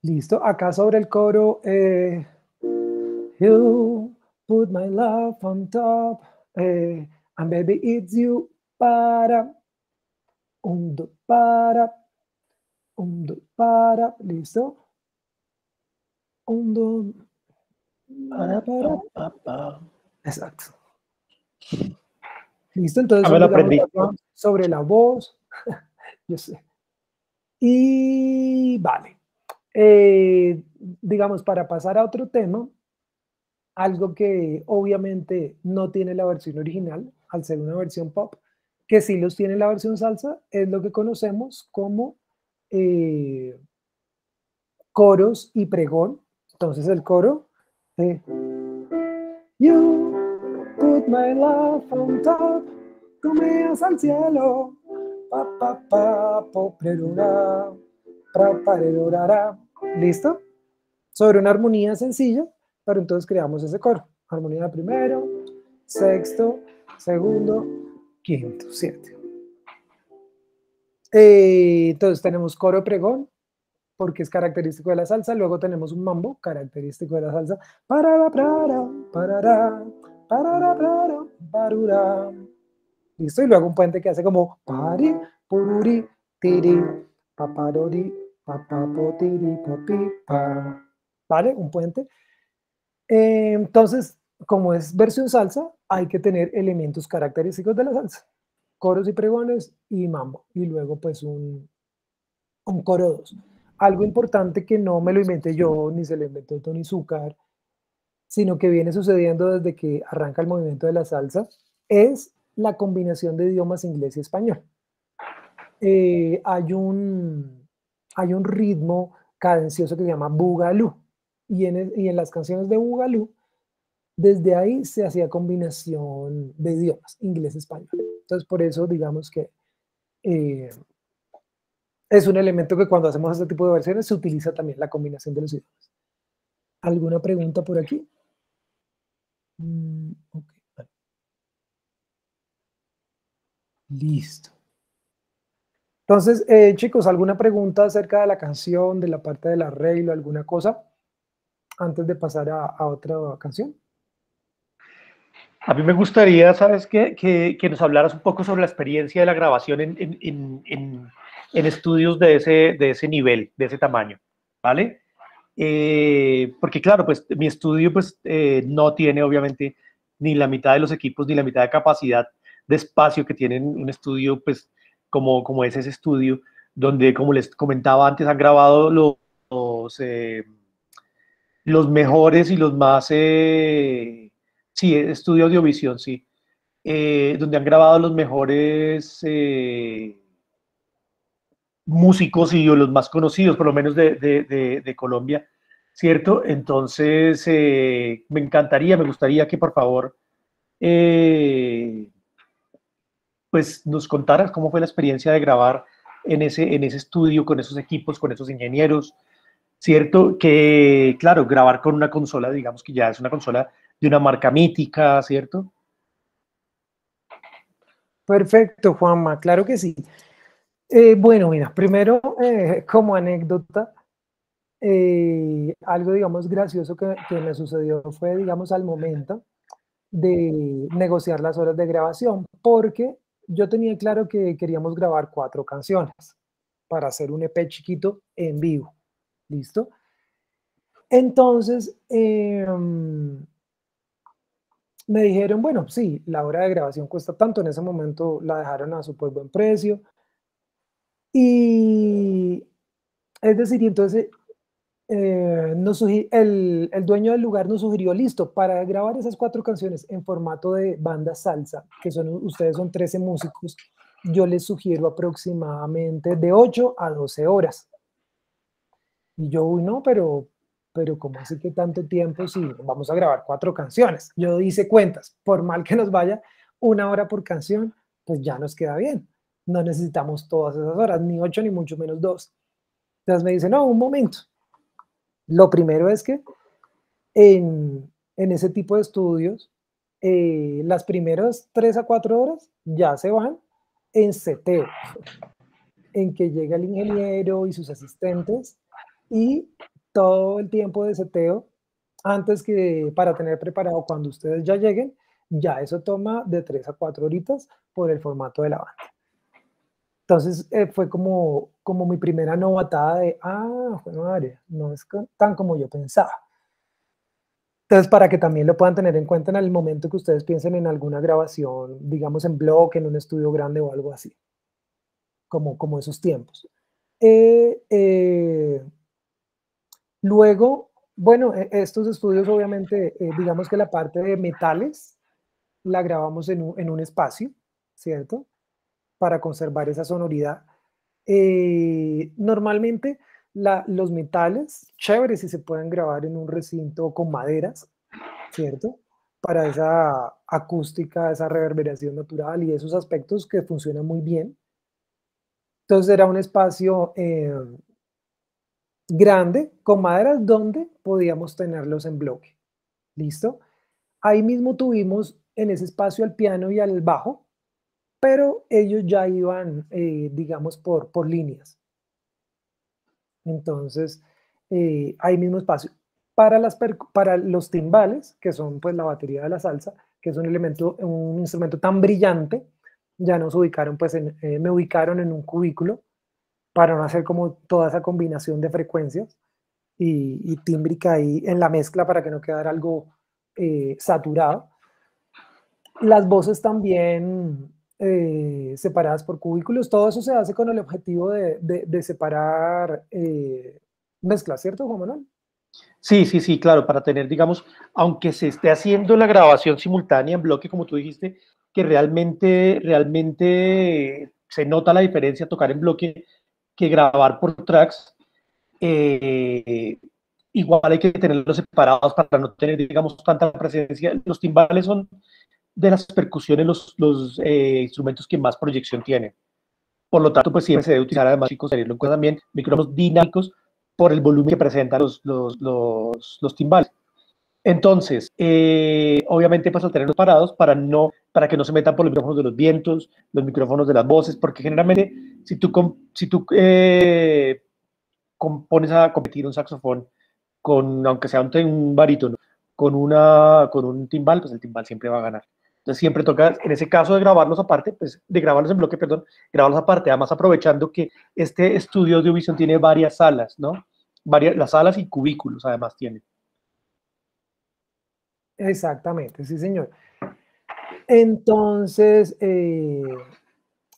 Listo. Acá sobre el coro. You put my love on top. And baby, it's you. Para. Un, do, para. Un, do, para. Listo. Un, do. Para. Exacto. Listo, entonces me lo aprendí. sobre la voz. Yo sé. Y vale. Digamos, para pasar a otro tema, algo que obviamente no tiene la versión original, al ser una versión pop, que sí los tiene la versión salsa, es lo que conocemos como coros y pregón. Entonces el coro, you put my love on top, tú me das al cielo, pa pa pa, po, prerura, pra, parerurara. ¿Listo? Sobre una armonía sencilla, pero entonces creamos ese coro. Armonía primero, sexto, segundo, quinto, 7. Entonces tenemos coro pregón, porque es característico de la salsa. Luego tenemos un mambo, característico de la salsa. Parara, parara, parara, parara, parara, parura. ¿Listo? Y luego un puente que hace como pari, pururi, tiri, paparori, papapotiri, papi, pa. ¿Vale? Un puente. Entonces, como es versión salsa, hay que tener elementos característicos de la salsa. Coros y pregones y mambo. Y luego pues un coro 2. Algo importante que no me lo inventé yo, ni se lo inventó Tony Zúcar, sino que viene sucediendo desde que arranca el movimiento de la salsa, es la combinación de idiomas inglés y español. Hay un ritmo cadencioso que se llama boogaloo, y en las canciones de boogaloo, desde ahí se hacía combinación de idiomas, inglés-español. Entonces, por eso, digamos que es un elemento que cuando hacemos este tipo de versiones se utiliza también la combinación de los idiomas. ¿Alguna pregunta por aquí? Okay. Vale. Listo. Entonces, chicos, ¿alguna pregunta acerca de la canción, de la parte del arreglo, alguna cosa, antes de pasar a otra canción? A mí me gustaría, ¿sabes qué? Que nos hablaras un poco sobre la experiencia de la grabación en estudios de ese nivel, de ese tamaño, ¿vale? Porque claro, pues mi estudio pues, no tiene obviamente ni la mitad de los equipos, ni la mitad de capacidad de espacio que tienen un estudio pues como es ese estudio, donde como les comentaba antes han grabado los mejores y los más... sí, estudio audiovisión, sí. Donde han grabado los mejores músicos y los más conocidos, por lo menos de Colombia, ¿cierto? Entonces, me gustaría que por favor, pues nos contaras cómo fue la experiencia de grabar en ese estudio, con esos equipos, con esos ingenieros, ¿cierto? Que, claro, grabar con una consola, digamos que ya es una consola de una marca mítica, ¿cierto? Perfecto, Juanma, claro que sí. Bueno, mira, primero, como anécdota, algo, digamos, gracioso que me sucedió fue, digamos, al momento de negociar las horas de grabación, porque yo tenía claro que queríamos grabar 4 canciones para hacer un EP chiquito en vivo, ¿listo? Entonces, me dijeron, bueno, sí, la hora de grabación cuesta tanto, en ese momento la dejaron a súper buen precio, y es decir, entonces el dueño del lugar nos sugirió, listo, para grabar esas 4 canciones en formato de banda salsa, que ustedes son 13 músicos, yo les sugiero aproximadamente de 8 a 12 horas. Y yo, uy, no, pero ¿cómo así que tanto tiempo si vamos a grabar 4 canciones? Yo hice cuentas, por mal que nos vaya, 1 hora por canción, pues ya nos queda bien. no necesitamos todas esas horas, ni 8 ni mucho menos 2. Entonces me dicen, no, un momento. Lo primero es que en ese tipo de estudios, las primeras 3 a 4 horas ya se van en seteo, en que llega el ingeniero y sus asistentes, y todo el tiempo de seteo, antes que para tener preparado cuando ustedes ya lleguen, ya eso toma de 3 a 4 horitas por el formato de la banda. Entonces fue como mi primera novatada de, madre, no es tan como yo pensaba. Entonces, para que también lo puedan tener en cuenta en el momento que ustedes piensen en alguna grabación, digamos en bloque, en un estudio grande o algo así, como esos tiempos. Luego, bueno, estos estudios obviamente, digamos que la parte de metales la grabamos en un espacio, ¿cierto? Para conservar esa sonoridad. Normalmente los metales, chévere si se pueden grabar en un recinto con maderas, ¿cierto? Para esa acústica, esa reverberación natural y esos aspectos que funcionan muy bien. Entonces era un espacio grande con maderas donde podíamos tenerlos en bloque. ¿Listo? Ahí mismo tuvimos en ese espacio al piano y al bajo, pero ellos ya iban, digamos, por líneas. Entonces, hay mismo espacio. Para los timbales, que son pues la batería de la salsa, que es un instrumento tan brillante, ya nos ubicaron, pues me ubicaron en un cubículo para no hacer como toda esa combinación de frecuencias y tímbrica ahí en la mezcla para que no quedara algo saturado. Las voces también separadas por cubículos, todo eso se hace con el objetivo de separar mezclas, ¿cierto, Juan Manuel? Sí, claro, para tener, digamos, aunque se esté haciendo la grabación simultánea en bloque, como tú dijiste, que realmente se nota la diferencia tocar en bloque que grabar por tracks, igual hay que tenerlos separados para no tener, digamos, tanta presencia. Los timbales son de las percusiones los instrumentos que más proyección tienen. Por lo tanto, pues siempre se debe utilizar, además, chicos, tenerlo en cuenta también, micrófonos dinámicos por el volumen que presentan los timbales. Entonces, obviamente, pues al tenerlos parados para que no se metan por los micrófonos de los vientos, los micrófonos de las voces, porque generalmente si tú pones a competir un saxofón aunque sea un barítono, con un timbal, pues el timbal siempre va a ganar. Entonces siempre toca, en ese caso de grabarlos aparte, pues de grabarlos en bloque, perdón, grabarlos aparte, además aprovechando que este estudio de audiovisión tiene varias salas, ¿no? Las salas y cubículos además tiene. Exactamente, sí, señor. Entonces,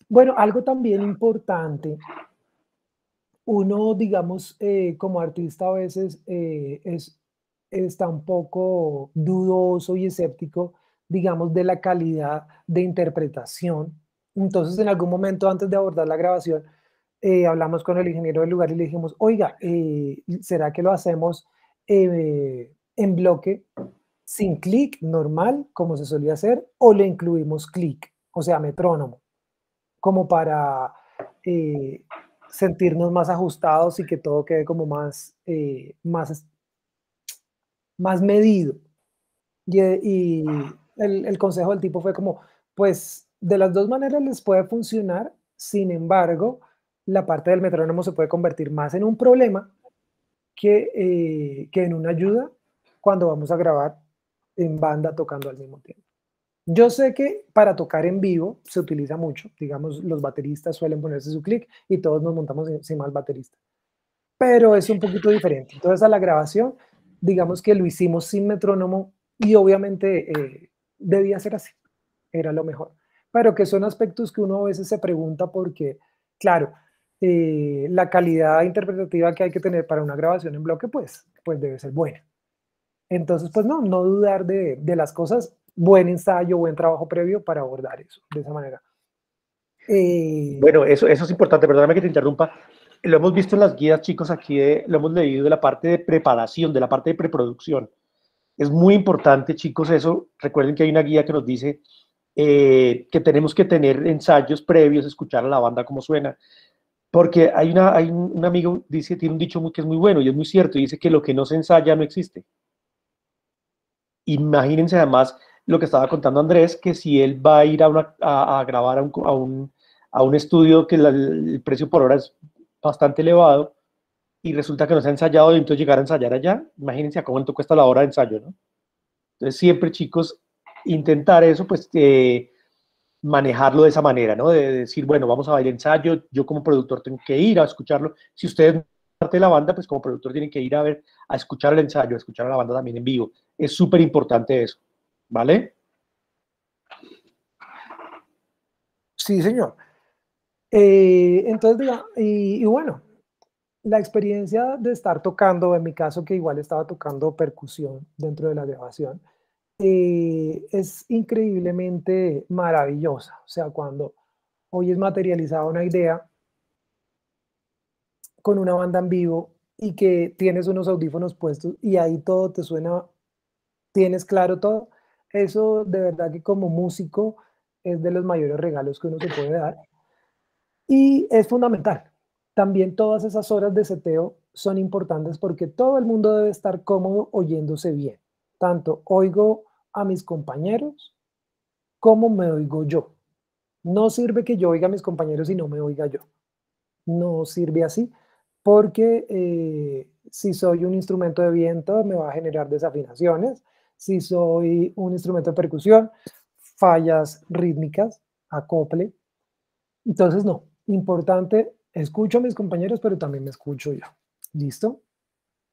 bueno, algo también importante, uno, digamos, como artista a veces está un poco dudoso y escéptico, digamos, de la calidad de interpretación. Entonces, en algún momento antes de abordar la grabación, hablamos con el ingeniero del lugar y le dijimos, oiga, ¿será que lo hacemos en bloque sin clic normal, como se solía hacer, o le incluimos clic, o sea, metrónomo, como para sentirnos más ajustados y que todo quede como más medido? Y el consejo del tipo fue como, pues de las dos maneras les puede funcionar, sin embargo, la parte del metrónomo se puede convertir más en un problema que en una ayuda cuando vamos a grabar en banda tocando al mismo tiempo. Yo sé que para tocar en vivo se utiliza mucho, digamos, los bateristas suelen ponerse su clic y todos nos montamos encima del baterista, pero es un poquito diferente. Entonces a la grabación, digamos que lo hicimos sin metrónomo y obviamente debía ser así, era lo mejor, pero que son aspectos que uno a veces se pregunta porque, claro, la calidad interpretativa que hay que tener para una grabación en bloque, pues debe ser buena. Entonces, pues no dudar de las cosas, buen ensayo, buen trabajo previo para abordar eso de esa manera. Bueno, eso es importante, perdóname que te interrumpa. Lo hemos visto en las guías, chicos, aquí lo hemos leído de la parte de preparación, de la parte de preproducción. Es muy importante, chicos, eso. Recuerden que hay una guía que nos dice que tenemos que tener ensayos previos, escuchar a la banda cómo suena, porque hay un amigo, tiene un dicho que es muy bueno y es muy cierto, y dice que lo que no se ensaya no existe. Imagínense además lo que estaba contando Andrés, que si él va a ir a grabar a un estudio que el precio por hora es bastante elevado, y resulta que no se ha ensayado y entonces llegar a ensayar allá, imagínense a cuánto cuesta la hora de ensayo, ¿no? Entonces siempre, chicos, intentar eso, pues manejarlo de esa manera, ¿no? De decir, bueno, vamos a ver el ensayo, yo como productor tengo que ir a escucharlo. Si ustedes son parte de la banda, pues como productor tienen que ir a escuchar el ensayo, a escuchar a la banda también en vivo. Es súper importante eso, ¿vale? Sí, señor. Entonces, y bueno, la experiencia de estar tocando, en mi caso que igual estaba tocando percusión dentro de la grabación, es increíblemente maravillosa. O sea, cuando hoy es materializada una idea con una banda en vivo y que tienes unos audífonos puestos y ahí todo te suena, tienes claro todo, eso de verdad que como músico es de los mayores regalos que uno se puede dar. Y es fundamental. También todas esas horas de seteo son importantes porque todo el mundo debe estar cómodo oyéndose bien. Tanto oigo a mis compañeros como me oigo yo. No sirve que yo oiga a mis compañeros y no me oiga yo. No sirve así porque si soy un instrumento de viento me va a generar desafinaciones. Si soy un instrumento de percusión, fallas rítmicas, acople. Entonces no, importante, escucho a mis compañeros, pero también me escucho yo. ¿Listo?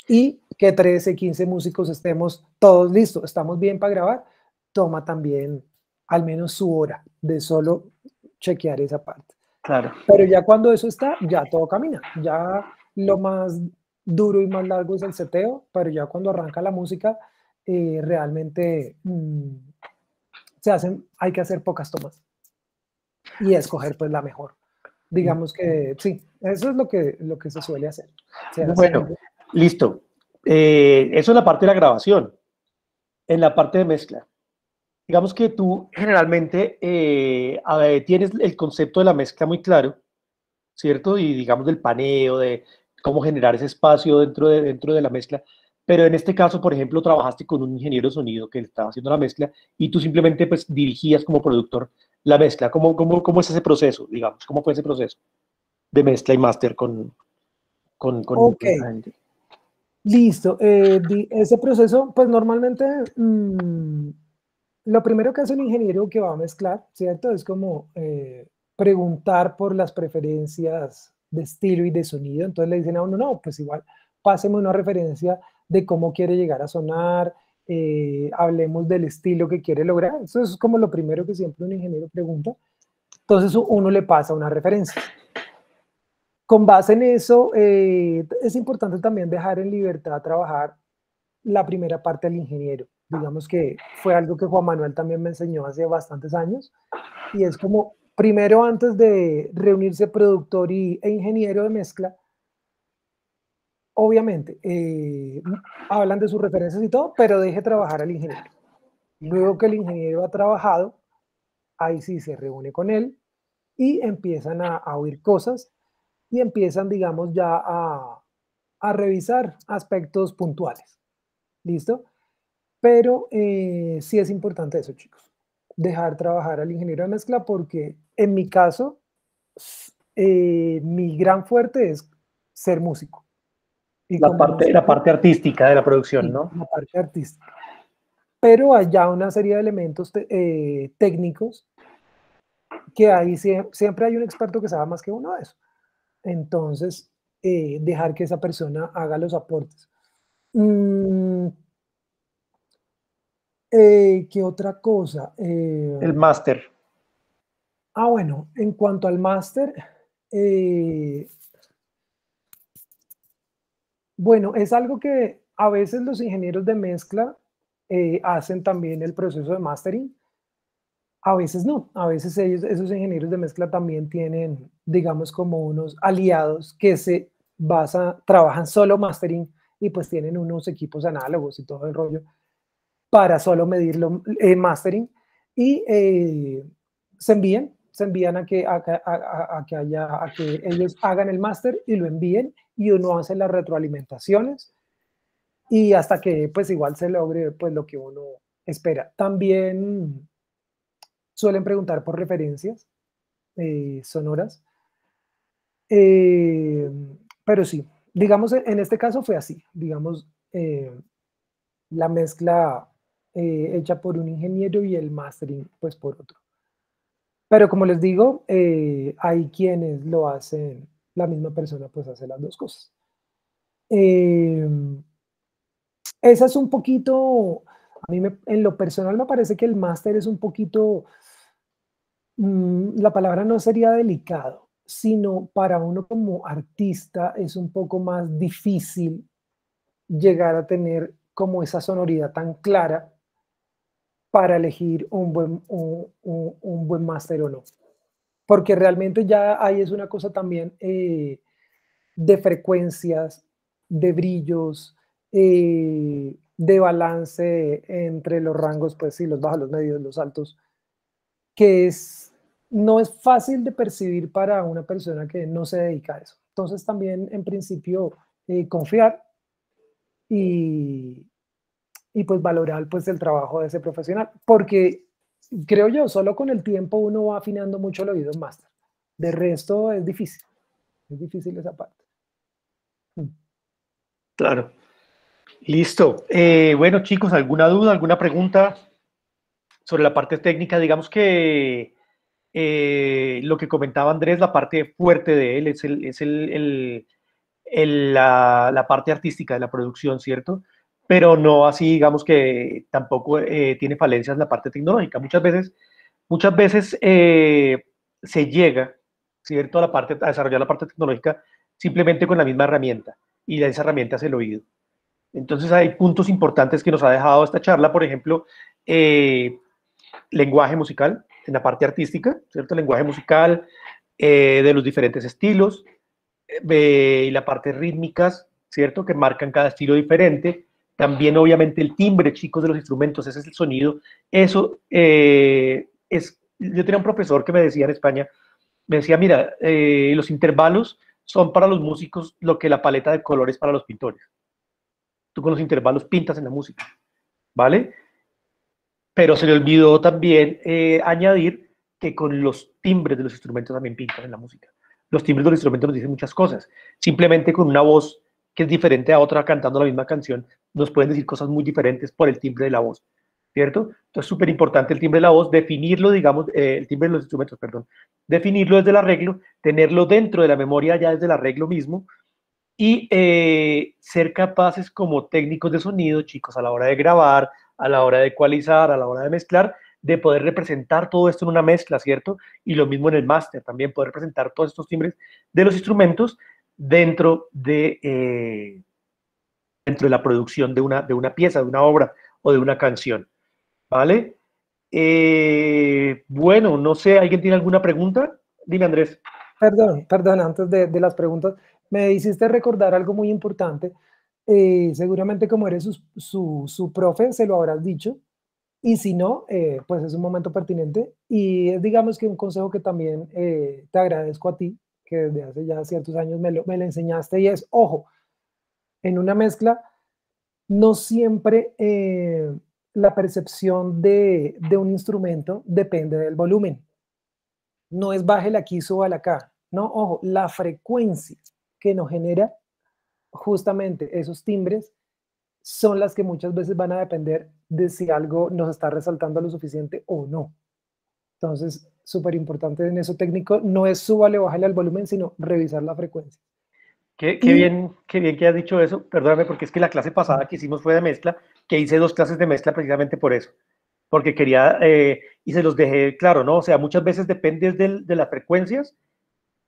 Y que 13, 15 músicos estemos todos listos, estamos bien para grabar, toma también al menos su hora de solo chequear esa parte. Claro. Pero ya cuando eso está, ya todo camina. Ya lo más duro y más largo es el seteo, pero ya cuando arranca la música, realmente hay que hacer pocas tomas y escoger pues la mejor. Digamos que sí, eso es lo que se suele hacer. Bueno, listo. Eso es la parte de la grabación. En la parte de mezcla, digamos que tú generalmente tienes el concepto de la mezcla muy claro, ¿cierto? Y digamos del paneo, de cómo generar ese espacio dentro de la mezcla. Pero en este caso, por ejemplo, trabajaste con un ingeniero de sonido que estaba haciendo la mezcla y tú simplemente pues dirigías como productor la mezcla. ¿Cómo es ese proceso, digamos? ¿Cómo fue ese proceso de mezcla y máster con esa gente? Listo. Ese proceso, pues normalmente lo primero que hace un ingeniero que va a mezclar, ¿cierto? Es como preguntar por las preferencias de estilo y de sonido. Entonces le dicen a uno, no, pues igual, páseme una referencia de cómo quiere llegar a sonar, hablemos del estilo que quiere lograr. Eso es como lo primero que siempre un ingeniero pregunta. Entonces uno le pasa una referencia. Con base en eso, es importante también dejar en libertad trabajar la primera parte del ingeniero. Digamos que fue algo que Juan Manuel también me enseñó hace bastantes años. Y es como, primero antes de reunirse productor e ingeniero de mezcla, obviamente, hablan de sus referencias y todo, pero deje trabajar al ingeniero. Luego que el ingeniero ha trabajado, ahí sí se reúne con él y empiezan a oír cosas y empiezan, digamos, ya a revisar aspectos puntuales. ¿Listo? Pero sí es importante eso, chicos. Dejar trabajar al ingeniero de mezcla porque en mi caso, mi gran fuerte es ser músico. Y la parte artística de la producción, sí, ¿no? La parte artística. Pero hay ya una serie de elementos técnicos que ahí siempre hay un experto que sabe más que uno de eso. Entonces, dejar que esa persona haga los aportes. ¿Qué otra cosa? El máster. Bueno, en cuanto al máster, bueno, es algo que a veces los ingenieros de mezcla hacen también el proceso de mastering. A veces no, a veces esos ingenieros de mezcla también tienen, digamos, como unos aliados que trabajan solo mastering y pues tienen unos equipos análogos y todo el rollo para solo medirlo mastering. y se envían a que ellos hagan el máster y lo envíen, y uno hace las retroalimentaciones y hasta que pues igual se logre pues lo que uno espera. También suelen preguntar por referencias sonoras, pero sí, digamos, en este caso fue así, digamos, la mezcla hecha por un ingeniero y el mastering pues por otro. Pero como les digo, hay quienes lo hacen, la misma persona pues hace las dos cosas. Esa es un poquito, a mí en lo personal me parece que el máster es un poquito, la palabra no sería delicado, sino para uno como artista es un poco más difícil llegar a tener como esa sonoridad tan clara para elegir un buen máster o no. Porque realmente ya ahí es una cosa también de frecuencias, de brillos, de balance entre los rangos, pues sí, los bajos, los medios, los altos, que no es fácil de percibir para una persona que no se dedica a eso. Entonces también en principio confiar y pues valorar pues el trabajo de ese profesional, porque creo yo, solo con el tiempo uno va afinando mucho el oído en máster. De resto es difícil esa parte. Claro. Listo. Bueno, chicos, ¿alguna duda, alguna pregunta sobre la parte técnica? Digamos que lo que comentaba Andrés, la parte fuerte de él es la parte artística de la producción, ¿cierto? Pero no así, digamos que tampoco tiene falencias la parte tecnológica. Muchas veces se llega, ¿cierto?, a desarrollar la parte tecnológica simplemente con la misma herramienta, y esa herramienta es el oído. Entonces hay puntos importantes que nos ha dejado esta charla, por ejemplo, lenguaje musical en la parte artística, ¿cierto? Lenguaje musical de los diferentes estilos, y la parte rítmicas, ¿cierto?, que marcan cada estilo diferente. También, obviamente, el timbre, chicos, de los instrumentos, ese es el sonido. Eso yo tenía un profesor que me decía en España, me decía, mira, los intervalos son para los músicos lo que la paleta de colores para los pintores. Tú con los intervalos pintas en la música, ¿vale? Pero se le olvidó también añadir que con los timbres de los instrumentos también pintan en la música. Los timbres de los instrumentos nos dicen muchas cosas. Simplemente con una voz que es diferente a otra cantando la misma canción, nos pueden decir cosas muy diferentes por el timbre de la voz, ¿cierto? Entonces, súper importante el timbre de la voz, definirlo, digamos, el timbre de los instrumentos, perdón, definirlo desde el arreglo, tenerlo dentro de la memoria ya desde el arreglo mismo, y ser capaces como técnicos de sonido, chicos, a la hora de grabar, a la hora de ecualizar, a la hora de mezclar, de poder representar todo esto en una mezcla, ¿cierto? Y lo mismo en el máster, también poder presentar todos estos timbres de los instrumentos dentro de la producción de una pieza, de una obra o de una canción, ¿vale? Bueno, no sé, ¿alguien tiene alguna pregunta? Dime, Andrés. Perdón, antes de las preguntas, me hiciste recordar algo muy importante. Seguramente como eres su profe, se lo habrás dicho, y si no, pues es un momento pertinente, y es, digamos, que un consejo que también te agradezco a ti, que desde hace ya ciertos años me lo enseñaste, y es, ojo, en una mezcla, no siempre la percepción de un instrumento depende del volumen. No es bájale aquí, súbale acá. No, ojo, la frecuencia que nos genera justamente esos timbres son las que muchas veces van a depender de si algo nos está resaltando lo suficiente o no. Entonces, súper importante en eso técnico, no es súbale o bájale al volumen, sino revisar la frecuencia. Qué bien que has dicho eso. Perdóname, porque es que la clase pasada que hicimos fue de mezcla, que hice 2 clases de mezcla precisamente por eso. Porque quería, y se los dejé claro, ¿no? O sea, muchas veces depende de las frecuencias,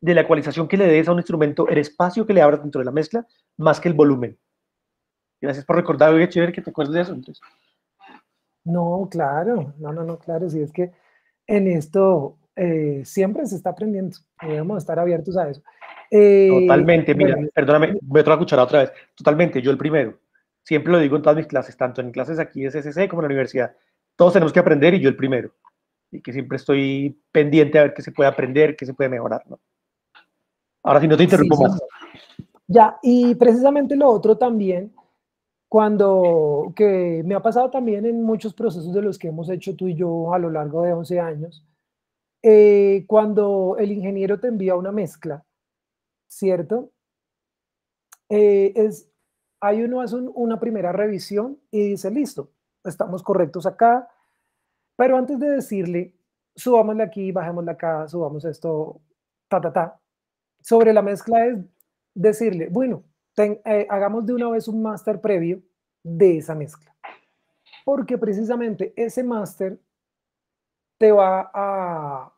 de la ecualización que le des a un instrumento, el espacio que le abras dentro de la mezcla, más que el volumen. Gracias por recordar, oye, chévere que te acuerdes de eso. Entonces. No, claro, claro, sí, es que en esto siempre se está aprendiendo, debemos estar abiertos a eso. Totalmente, mira, perdóname, voy a otra cucharada otra vez. Totalmente, yo el primero. Siempre lo digo en todas mis clases, tanto en clases aquí de CCC como en la universidad. Todos tenemos que aprender y yo el primero. y que siempre estoy pendiente a ver qué se puede aprender, qué se puede mejorar, ¿no? Ahora sí, no te interrumpo más. Ya, y precisamente lo otro también, que me ha pasado también en muchos procesos de los que hemos hecho tú y yo a lo largo de 11 años, cuando el ingeniero te envía una mezcla, ¿cierto? Ahí uno hace una primera revisión y dice, listo, estamos correctos acá, pero antes de decirle, subámosle aquí, bajémosle acá, subamos esto, sobre la mezcla es decirle, bueno, hagamos de una vez un máster previo de esa mezcla, porque precisamente ese máster te va a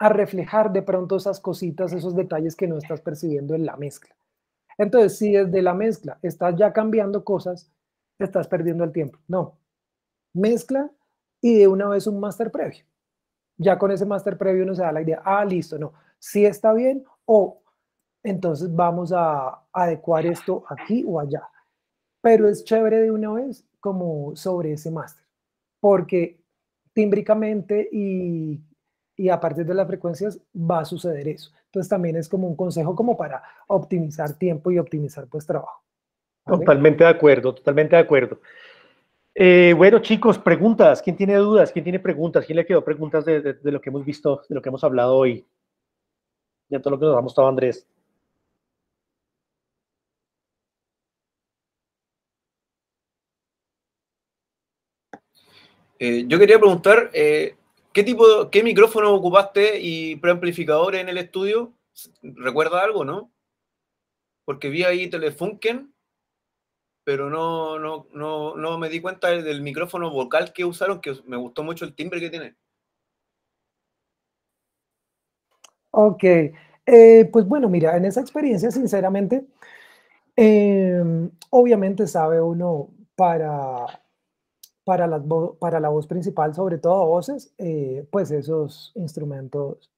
reflejar de pronto esas cositas, esos detalles que no estás percibiendo en la mezcla. Entonces, si desde la mezcla estás ya cambiando cosas, estás perdiendo el tiempo. No, mezcla y de una vez un máster previo. Ya con ese máster previo uno se da la idea, listo, no, sí está bien, o entonces vamos a adecuar esto aquí o allá. Pero es chévere de una vez como sobre ese máster, porque tímbricamente y a partir de las frecuencias va a suceder eso. Entonces también es como un consejo como para optimizar tiempo y optimizar pues trabajo. ¿Vale? Totalmente de acuerdo, totalmente de acuerdo. Bueno, chicos, preguntas. ¿Quién tiene dudas? ¿Quién tiene preguntas? ¿Quién le quedó preguntas de lo que hemos visto, de lo que hemos hablado hoy? De todo lo que nos ha mostrado Andrés. Yo quería preguntar, ¿qué micrófono ocupaste y preamplificador en el estudio? ¿Recuerda algo, no? Porque vi ahí Telefunken, pero no me di cuenta del micrófono vocal que usaron, que me gustó mucho el timbre que tiene. Ok, pues bueno, mira, en esa experiencia, sinceramente, obviamente sabe uno para la voz principal, sobre todo voces, pues esos instrumentos,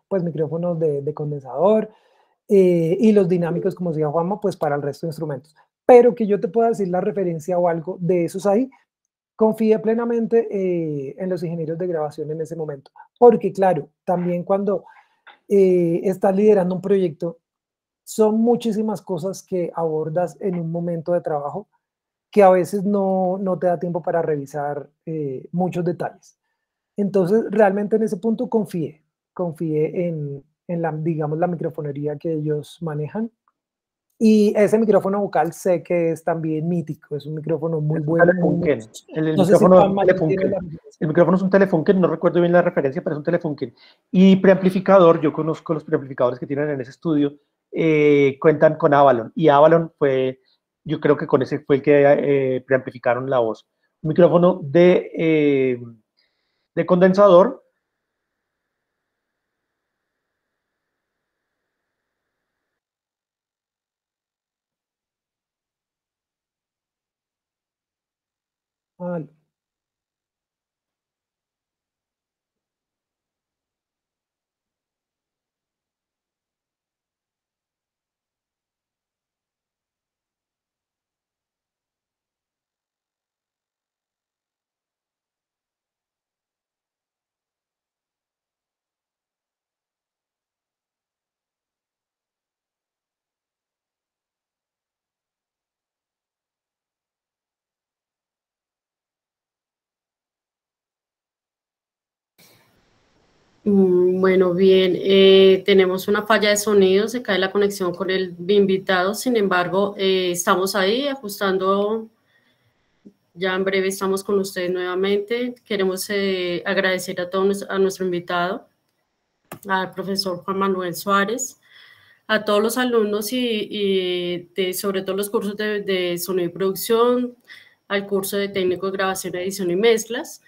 pues micrófonos de condensador y los dinámicos, como decía Juanma, pues para el resto de instrumentos. Pero que yo te pueda decir la referencia o algo de esos ahí, confié plenamente en los ingenieros de grabación en ese momento. Porque claro, también cuando estás liderando un proyecto, son muchísimas cosas que abordas en un momento de trabajo que a veces no te da tiempo para revisar muchos detalles. Entonces, realmente en ese punto confié en la, digamos, la microfonería que ellos manejan. Y ese micrófono vocal sé que es también mítico, es un micrófono muy bueno. Telefunken. El No sé si micrófono Telefunken. El micrófono es un Telefunken, no recuerdo bien la referencia, pero es un Telefunken. Y preamplificador, yo conozco los preamplificadores que tienen en ese estudio, cuentan con Avalon. Y Avalon fue, yo creo que con ese fue el que preamplificaron la voz. Un micrófono de condensador. Bueno, bien, tenemos una falla de sonido, se cae la conexión con el invitado, sin embargo, estamos ahí ajustando, ya en breve estamos con ustedes nuevamente. Queremos agradecer a nuestro invitado, al profesor Juan Manuel Suárez, a todos los alumnos y sobre todo los cursos de sonido y producción, al curso de técnico de grabación, edición y mezclas,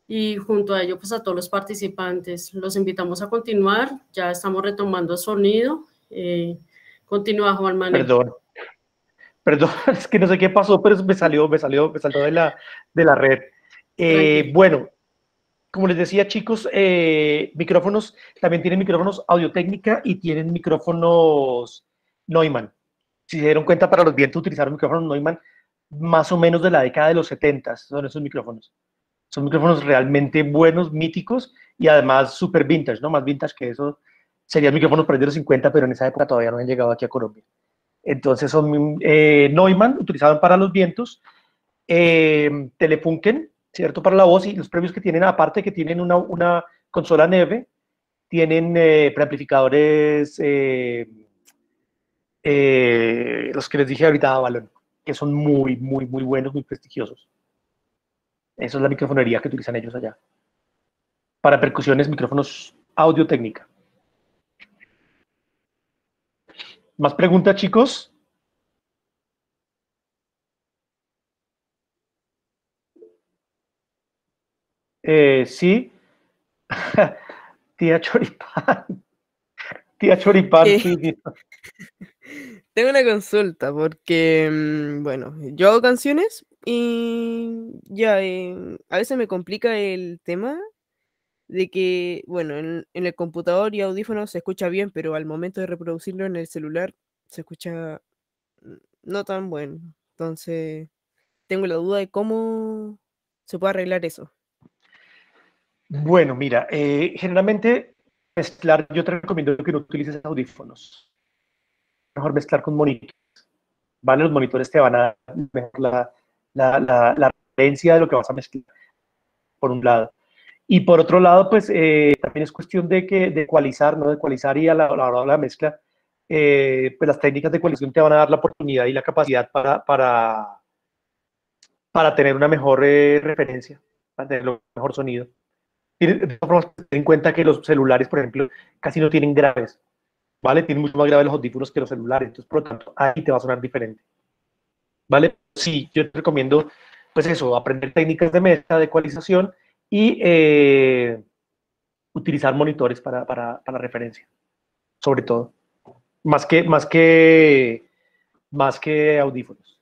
y junto a ello, pues a todos los participantes. Los invitamos a continuar, ya estamos retomando sonido. Continúa, Juan Manuel. Perdón, es que no sé qué pasó, pero me saltó de la red. Bueno, como les decía, chicos, micrófonos, también tienen micrófonos Audio-Técnica y tienen micrófonos Neumann. Si se dieron cuenta, para los vientos utilizaron micrófonos Neumann más o menos de la década de los 70, son esos micrófonos. Son micrófonos realmente buenos, míticos y además super vintage, ¿no? Más vintage que eso. Serían micrófonos por ahí de los 50, pero en esa época todavía no han llegado aquí a Colombia. Entonces son Neumann, utilizaban para los vientos, Telefunken, ¿cierto? Para la voz, y los premios que tienen, aparte que tienen una consola Neve, tienen preamplificadores, los que les dije ahorita, Avalon, que son muy, muy, muy buenos, muy prestigiosos. Esa es la microfonería que utilizan ellos allá. Para percusiones, micrófonos audio técnica. ¿Más preguntas, chicos? Sí. Tía Choripán. Tía Choripán, sí, sí. Tengo una consulta porque, bueno, yo hago canciones y ya a veces me complica el tema de que, bueno, en el computador y audífonos se escucha bien, pero al momento de reproducirlo en el celular se escucha no tan bueno. Entonces, tengo la duda de cómo se puede arreglar eso. Bueno, mira, generalmente mezclar, yo te recomiendo que no utilices audífonos. Mejor mezclar con monitores. ¿Vale? Los monitores te van a dar mejor la referencia de lo que vas a mezclar, por un lado. Y por otro lado, pues también es cuestión de ecualizar, ¿no? De ecualizar, y a la hora de la mezcla, pues las técnicas de ecualización te van a dar la oportunidad y la capacidad para tener una mejor referencia, para tener un mejor sonido. De todas formas, ten en cuenta que los celulares, por ejemplo, casi no tienen graves, ¿vale? Tienen mucho más graves los audífonos que los celulares, entonces, por lo tanto, ahí te va a sonar diferente, ¿vale? Sí, yo te recomiendo, pues eso, aprender técnicas de mezcla, de ecualización y utilizar monitores para referencia, sobre todo, más que audífonos.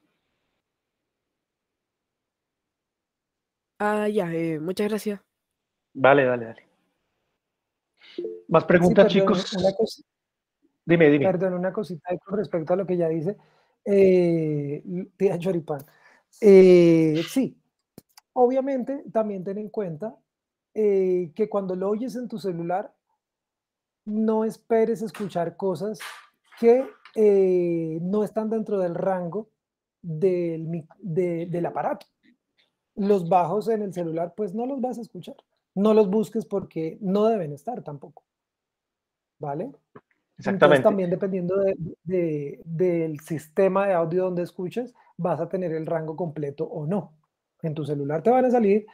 Ah, ya, muchas gracias. Vale, dale, dale. ¿Más preguntas, Sí, perdón, chicos? Dime. Perdón, una cosita ahí con respecto a lo que ya dice tía Choripán. Sí, obviamente también ten en cuenta que cuando lo oyes en tu celular, no esperes escuchar cosas que no están dentro del rango del aparato. Los bajos en el celular, pues no los vas a escuchar. No los busques porque no deben estar tampoco. ¿Vale? Entonces Exactamente. también dependiendo del sistema de audio donde escuches, vas a tener el rango completo o no. En tu celular te van a salir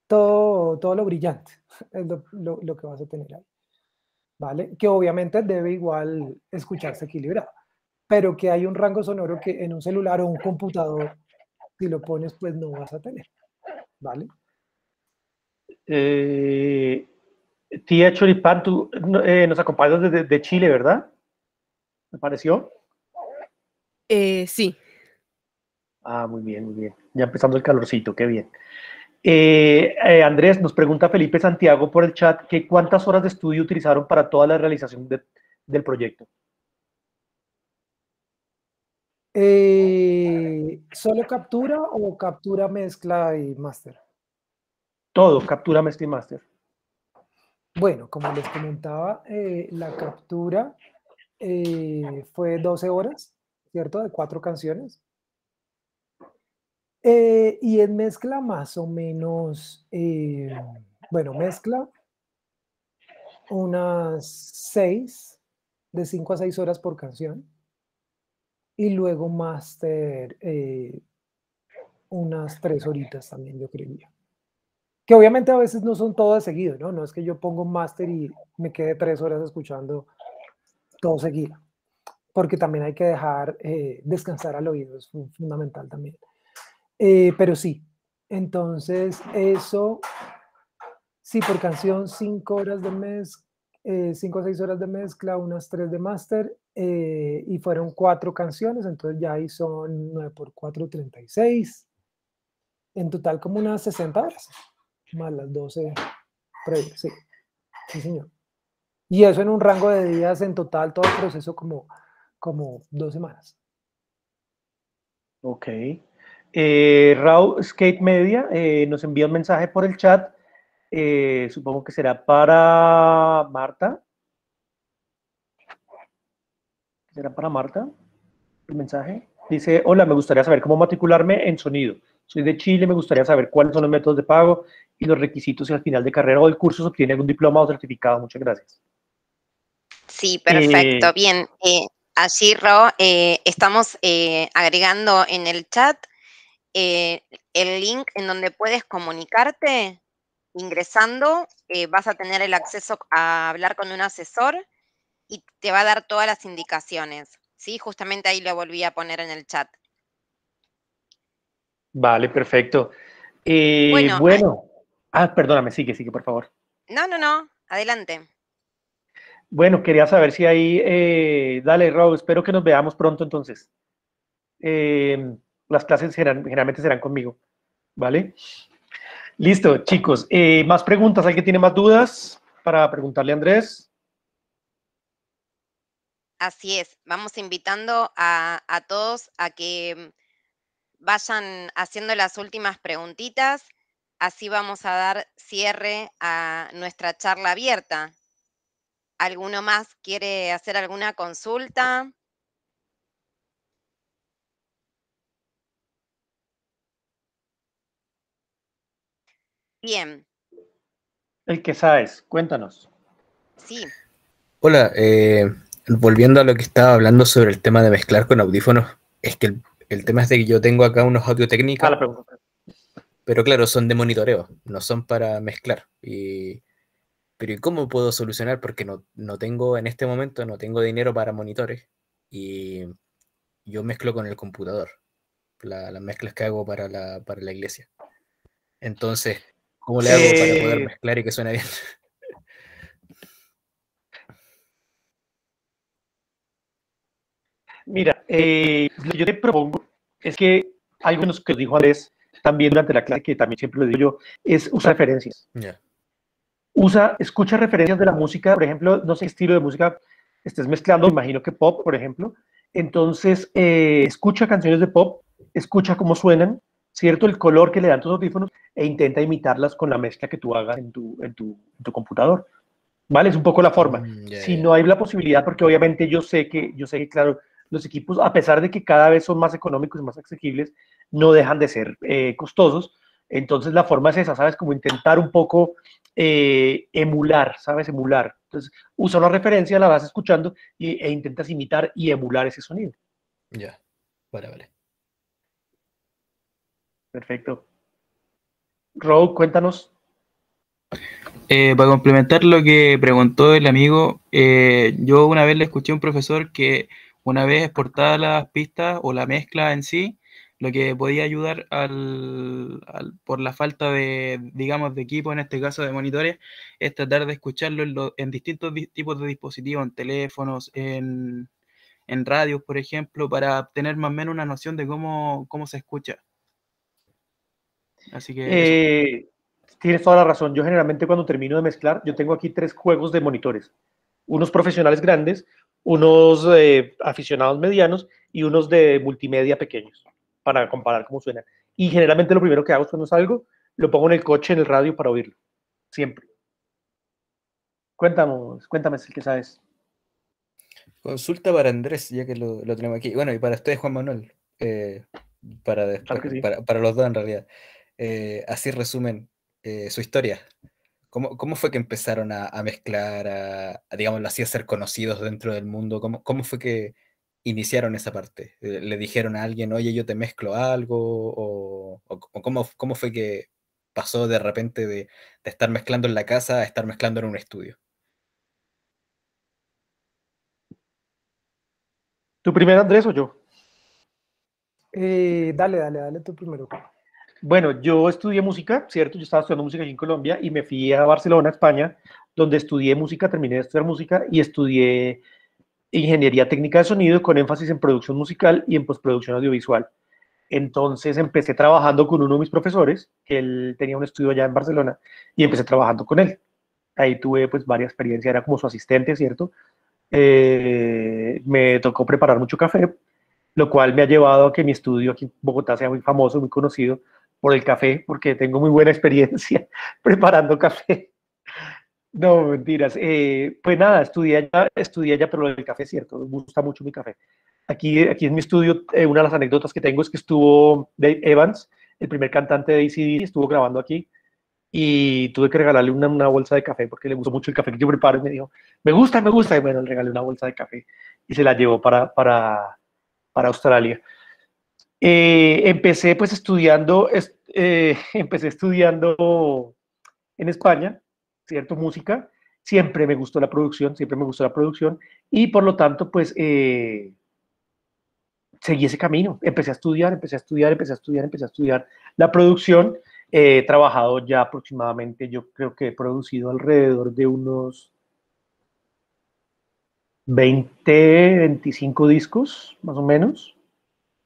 todo lo brillante, es lo que vas a tener ahí. ¿Vale? Que obviamente debe igual escucharse equilibrado, pero que hay un rango sonoro que en un celular o un computador, si lo pones, pues no vas a tener. ¿Vale? Tía Choripán, tú nos acompañas desde Chile, ¿verdad? ¿Me pareció? Sí. Ah, muy bien, muy bien. Ya empezando el calorcito, qué bien. Andrés, nos pregunta Felipe Santiago por el chat que ¿cuántas horas de estudio utilizaron para toda la realización del proyecto? ¿Solo captura o captura, mezcla y máster? Todo, captura, mezcla y máster. Bueno, como les comentaba, la captura fue 12 horas, ¿cierto? De 4 canciones. Y en mezcla más o menos, bueno, mezcla unas 6, de 5 a 6 horas por canción. Y luego máster unas 3 horitas también, yo creería. Que obviamente a veces no son todo de seguido, ¿no? No es que yo pongo un máster y me quede 3 horas escuchando todo seguido. Porque también hay que dejar descansar al oído, es fundamental también. Pero sí, entonces eso, sí, por canción 5 horas de mezcla, 5 o 6 horas de mezcla, unas 3 de máster, y fueron 4 canciones, entonces ya ahí son 9 por 4, 36. En total como unas 60 horas, más las 12 previas, sí. Sí, señor. Y eso en un rango de días, en total todo el proceso como 2 semanas. Ok. Raw Skate Media nos envía un mensaje por el chat. Supongo que será para Marta. ¿Será para Marta el mensaje? Dice, hola, me gustaría saber cómo matricularme en sonido. Soy de Chile, me gustaría saber cuáles son los métodos de pago y los requisitos si al final de carrera o del curso se obtiene algún diploma o certificado. Muchas gracias. Sí, perfecto. Bien, allí, Ro, estamos agregando en el chat el link en donde puedes comunicarte. Ingresando, vas a tener el acceso a hablar con un asesor y te va a dar todas las indicaciones. ¿Sí? Justamente ahí lo volví a poner en el chat. Vale, perfecto. Bueno, Perdóname, sigue, por favor. No, adelante. Bueno, quería saber si ahí, dale, Rob, espero que nos veamos pronto entonces. Las clases generalmente serán conmigo, ¿vale? Listo, chicos. ¿Más preguntas? ¿Alguien tiene más dudas para preguntarle a Andrés? Así es, vamos invitando a todos a que vayan haciendo las últimas preguntitas, así vamos a dar cierre a nuestra charla abierta. ¿Alguno más quiere hacer alguna consulta? Bien. El que sabes, cuéntanos. Sí. Hola, volviendo a lo que estaba hablando sobre el tema de mezclar con audífonos, es que el tema es de que yo tengo acá unos Audio Técnica, pero claro, son de monitoreo, no son para mezclar. Pero ¿y cómo puedo solucionar? Porque no tengo, en este momento, no tengo dinero para monitores y yo mezclo con el computador, las mezclas que hago para la iglesia. Entonces, ¿cómo le hago para poder mezclar y que suene bien? Mira, lo que yo te propongo es que algo que dijo Andrés también durante la clase, que también siempre lo digo yo, es usar referencias. Yeah. Escucha referencias de la música, por ejemplo, no sé qué estilo de música estés mezclando, imagino que pop, por ejemplo. Entonces, escucha canciones de pop, escucha cómo suenan, ¿cierto? El color que le dan tus audífonos e intenta imitarlas con la mezcla que tú hagas en tu computador. ¿Vale? Es un poco la forma. Si no hay la posibilidad, porque obviamente yo sé que, claro, los equipos, a pesar de que cada vez son más económicos y más asequibles, no dejan de ser costosos. Entonces, la forma es esa, ¿sabes? Como intentar un poco emular, ¿sabes? Emular. Entonces, usa una referencia, la vas escuchando e intentas imitar y emular ese sonido. Ya, vale. Perfecto. Ro, cuéntanos. Para complementar lo que preguntó el amigo, yo una vez le escuché a un profesor que una vez exportada las pistas o la mezcla en sí, lo que podía ayudar por la falta de, digamos, de equipo, en este caso de monitores, es tratar de escucharlo en distintos tipos de dispositivos, en teléfonos, en radios, por ejemplo, para tener más o menos una noción de cómo se escucha. Así que tienes toda la razón. Yo generalmente cuando termino de mezclar, yo tengo aquí 3 juegos de monitores. Unos profesionales grandes, unos aficionados medianos y unos de multimedia pequeños para comparar cómo suenan. Y generalmente lo primero que hago es cuando salgo, lo pongo en el coche, en el radio para oírlo. Siempre. Cuéntame si el que sabes. Consulta para Andrés, ya que lo tenemos aquí. Bueno, y para ustedes, Juan Manuel. Para después, Claro que sí. para los dos en realidad. Así resumen su historia. ¿Cómo fue que empezaron a mezclar, digámoslo así, a ser conocidos dentro del mundo? ¿Cómo fue que iniciaron esa parte? ¿Le dijeron a alguien, oye, yo te mezclo algo? ¿O cómo fue que pasó de repente de estar mezclando en la casa a estar mezclando en un estudio? ¿Tú primero, Andrés, o yo? Dale tú primero. Bueno, yo estudié música, ¿cierto? Yo estaba estudiando música aquí en Colombia y me fui a Barcelona, España, donde estudié música, terminé de estudiar música y estudié ingeniería técnica de sonido con énfasis en producción musical y en postproducción audiovisual. Entonces empecé trabajando con uno de mis profesores, que él tenía un estudio allá en Barcelona, y empecé trabajando con él. Ahí tuve pues varias experiencias, era como su asistente, ¿cierto? Me tocó preparar mucho café lo cual me ha llevado a que mi estudio aquí en Bogotá sea muy famoso, muy conocido por el café, porque tengo muy buena experiencia preparando café. No, mentiras. Pues nada, estudié allá, pero el café es cierto, me gusta mucho mi café. Aquí en mi estudio, una de las anécdotas que tengo es que estuvo Dave Evans, el primer cantante de AC/DC, estuvo grabando aquí y tuve que regalarle una bolsa de café porque le gustó mucho el café que yo preparo y me dijo, me gusta, y bueno, le regalé una bolsa de café y se la llevó para Australia. Empecé pues estudiando, empecé estudiando en España, ¿cierto? Música. Siempre me gustó la producción, y por lo tanto pues seguí ese camino. Empecé a estudiar la producción. He trabajado ya aproximadamente, yo creo que he producido alrededor de unos 20, 25 discos, más o menos,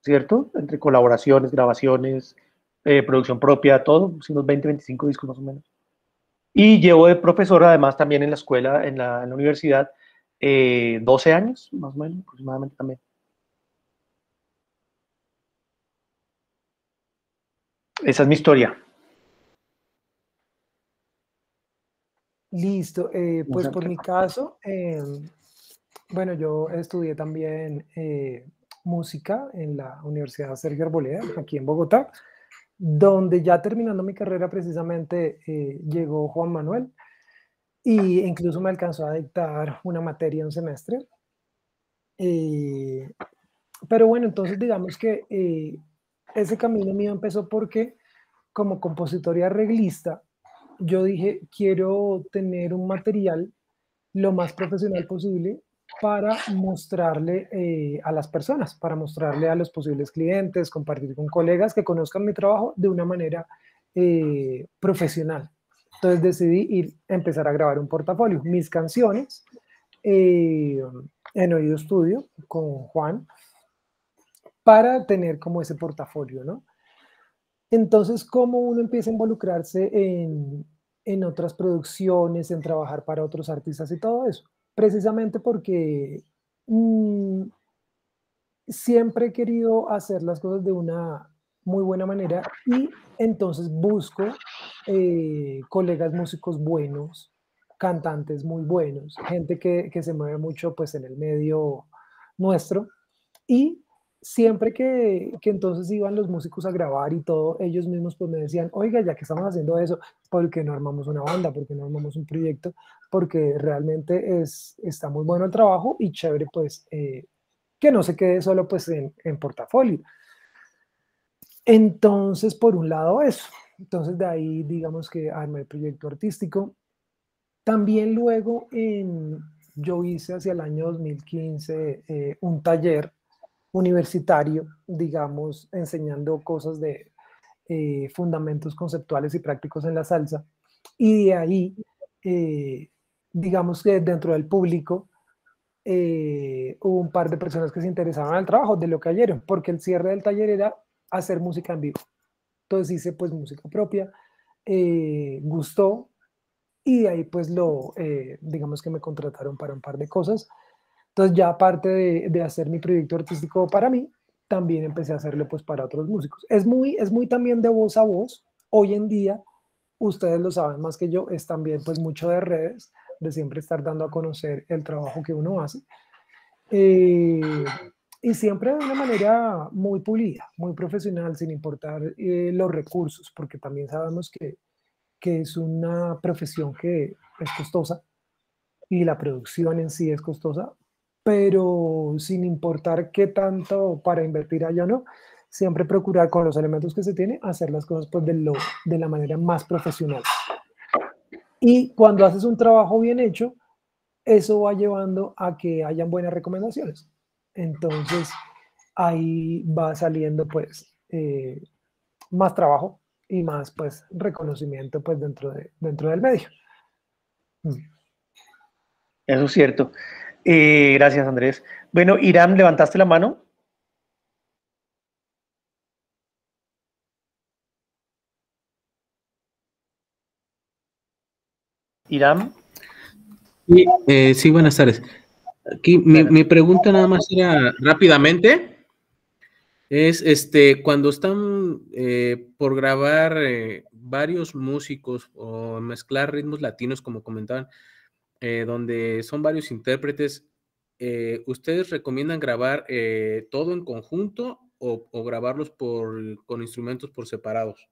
¿cierto? Entre colaboraciones, grabaciones, producción propia, todo, unos 20, 25 discos más o menos. Y llevo de profesor, además, también en la escuela, en la universidad, 12 años, más o menos, aproximadamente también. Esa es mi historia. Listo, pues por mi caso, bueno, yo estudié también música en la Universidad Sergio Arboleda, aquí en Bogotá, donde ya terminando mi carrera precisamente llegó Juan Manuel y incluso me alcanzó a dictar una materia un semestre. Pero bueno, entonces digamos que ese camino mío empezó porque como compositor y arreglista, yo dije, quiero tener un material lo más profesional posible para mostrarle a las personas, para mostrarle a los posibles clientes, compartir con colegas que conozcan mi trabajo de una manera profesional. Entonces decidí empezar a grabar un portafolio, mis canciones en Oído Estudio con Juan, para tener como ese portafolio, ¿no? Entonces, ¿cómo uno empieza a involucrarse en otras producciones, en trabajar para otros artistas y todo eso? Precisamente porque siempre he querido hacer las cosas de una muy buena manera y entonces busco colegas músicos buenos, cantantes muy buenos, gente que se mueve mucho pues en el medio nuestro, y siempre que entonces iban los músicos a grabar y todo, ellos mismos pues me decían, oiga, ya que estamos haciendo eso, ¿por qué no armamos una banda? ¿Por qué no armamos un proyecto? Porque realmente está muy bueno el trabajo y chévere pues que no se quede solo pues en portafolio. Entonces, por un lado eso. Entonces de ahí digamos que armé el proyecto artístico. También luego yo hice hacia el año 2015 un taller universitario, digamos, enseñando cosas de fundamentos conceptuales y prácticos en la salsa. Y de ahí, digamos que dentro del público, hubo un par de personas que se interesaban al trabajo de lo que oyeron, porque el cierre del taller era hacer música en vivo. Entonces hice pues música propia, gustó, y de ahí pues digamos que me contrataron para un par de cosas. Entonces ya aparte de hacer mi proyecto artístico para mí, también empecé a hacerlo pues para otros músicos. Es muy también de voz a voz. Hoy en día, ustedes lo saben más que yo, es también pues mucho de redes, de siempre estar dando a conocer el trabajo que uno hace. Y siempre de una manera muy pulida, muy profesional, sin importar los recursos, porque también sabemos que es una profesión que es costosa y la producción en sí es costosa, pero sin importar qué tanto para invertir allá o no, siempre procurar con los elementos que se tiene hacer las cosas pues de la manera más profesional. Y cuando haces un trabajo bien hecho, eso va llevando a que hayan buenas recomendaciones. Entonces ahí va saliendo pues más trabajo y más pues reconocimiento pues dentro del medio. Eso es cierto. Gracias, Andrés. Bueno, Irán, ¿levantaste la mano? Irán. Sí, buenas tardes. Aquí mi pregunta nada más era rápidamente. Es cuando están por grabar varios músicos o mezclar ritmos latinos, como comentaban, donde son varios intérpretes, ¿ustedes recomiendan grabar todo en conjunto o grabarlos con instrumentos por separados?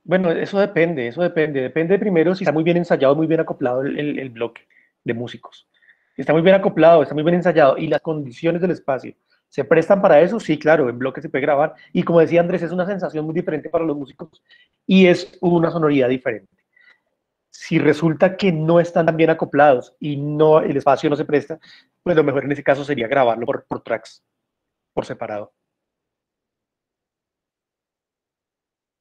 Bueno, eso depende. Depende primero si está muy bien ensayado, muy bien acoplado el bloque de músicos. Si está muy bien acoplado, está muy bien ensayado y las condiciones del espacio se prestan para eso, sí, claro, en bloque se puede grabar. Y como decía Andrés, es una sensación muy diferente para los músicos y es una sonoridad diferente. Si resulta que no están tan bien acoplados y no, el espacio no se presta, pues lo mejor en ese caso sería grabarlo por tracks, por separado.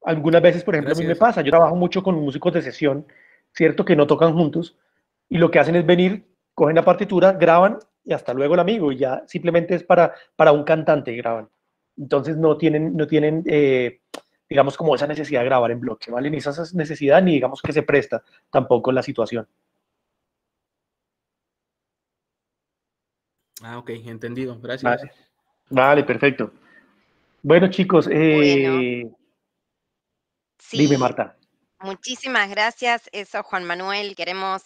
Algunas veces, por ejemplo, a mí me pasa, yo trabajo mucho con músicos de sesión, ¿cierto? Que no tocan juntos, y lo que hacen es venir, cogen la partitura, graban, y hasta luego el amigo, y ya simplemente es para un cantante graban. Entonces no tienen digamos, como esa necesidad de grabar en bloque, ¿vale? Ni esa necesidad, ni digamos que se presta tampoco la situación. Ah, ok, entendido, gracias. Vale, perfecto. Bueno, chicos, Bueno. Sí, dime, Marta. Muchísimas gracias. Eso, Juan Manuel. Queremos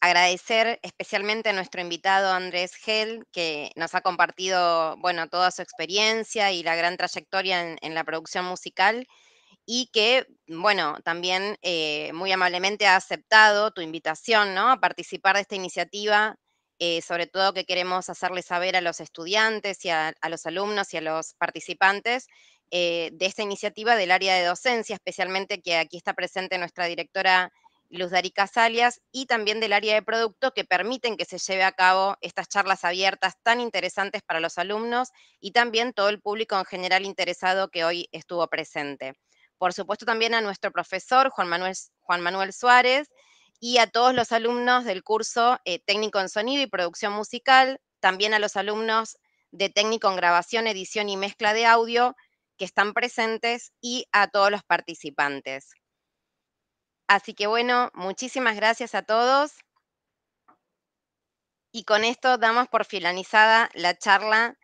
agradecer especialmente a nuestro invitado Andrés Gel, que nos ha compartido, bueno, toda su experiencia y la gran trayectoria en la producción musical, y que, bueno, también muy amablemente ha aceptado tu invitación, ¿no?, a participar de esta iniciativa, sobre todo que queremos hacerle saber a los estudiantes y a los alumnos y a los participantes de esta iniciativa del área de docencia, especialmente que aquí está presente nuestra directora Luz Darí Casalias, y también del área de producto, que permiten que se lleve a cabo estas charlas abiertas tan interesantes para los alumnos y también todo el público en general interesado que hoy estuvo presente. Por supuesto también a nuestro profesor Juan Manuel Suárez y a todos los alumnos del curso técnico en sonido y producción musical, también a los alumnos de técnico en grabación, edición y mezcla de audio que están presentes, y a todos los participantes. Así que bueno, muchísimas gracias a todos. Y con esto damos por finalizada la charla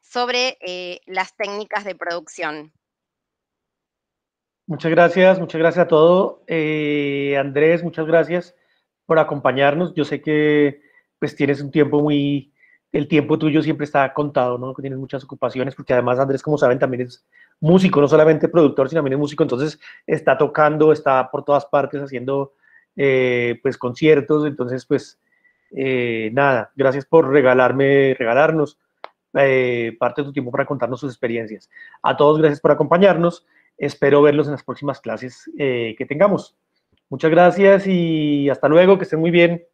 sobre las técnicas de producción. Muchas gracias a todos. Andrés, muchas gracias por acompañarnos. Yo sé que pues tienes un tiempo el tiempo tuyo siempre está contado, ¿no? Que tienes muchas ocupaciones, porque además Andrés, como saben, también es músico, no solamente productor, sino también es músico, entonces está tocando, está por todas partes haciendo pues conciertos, entonces pues nada, gracias por regalarnos parte de tu tiempo para contarnos sus experiencias. A todos, gracias por acompañarnos. Espero verlos en las próximas clases que tengamos. Muchas gracias y hasta luego, que estén muy bien.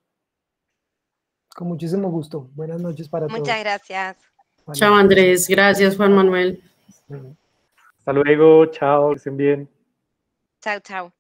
Con muchísimo gusto. Buenas noches para todos. Muchas gracias. Vale. Chao, Andrés. Gracias, Juan Manuel. Hasta luego, chao, que estén bien. Chao, chao.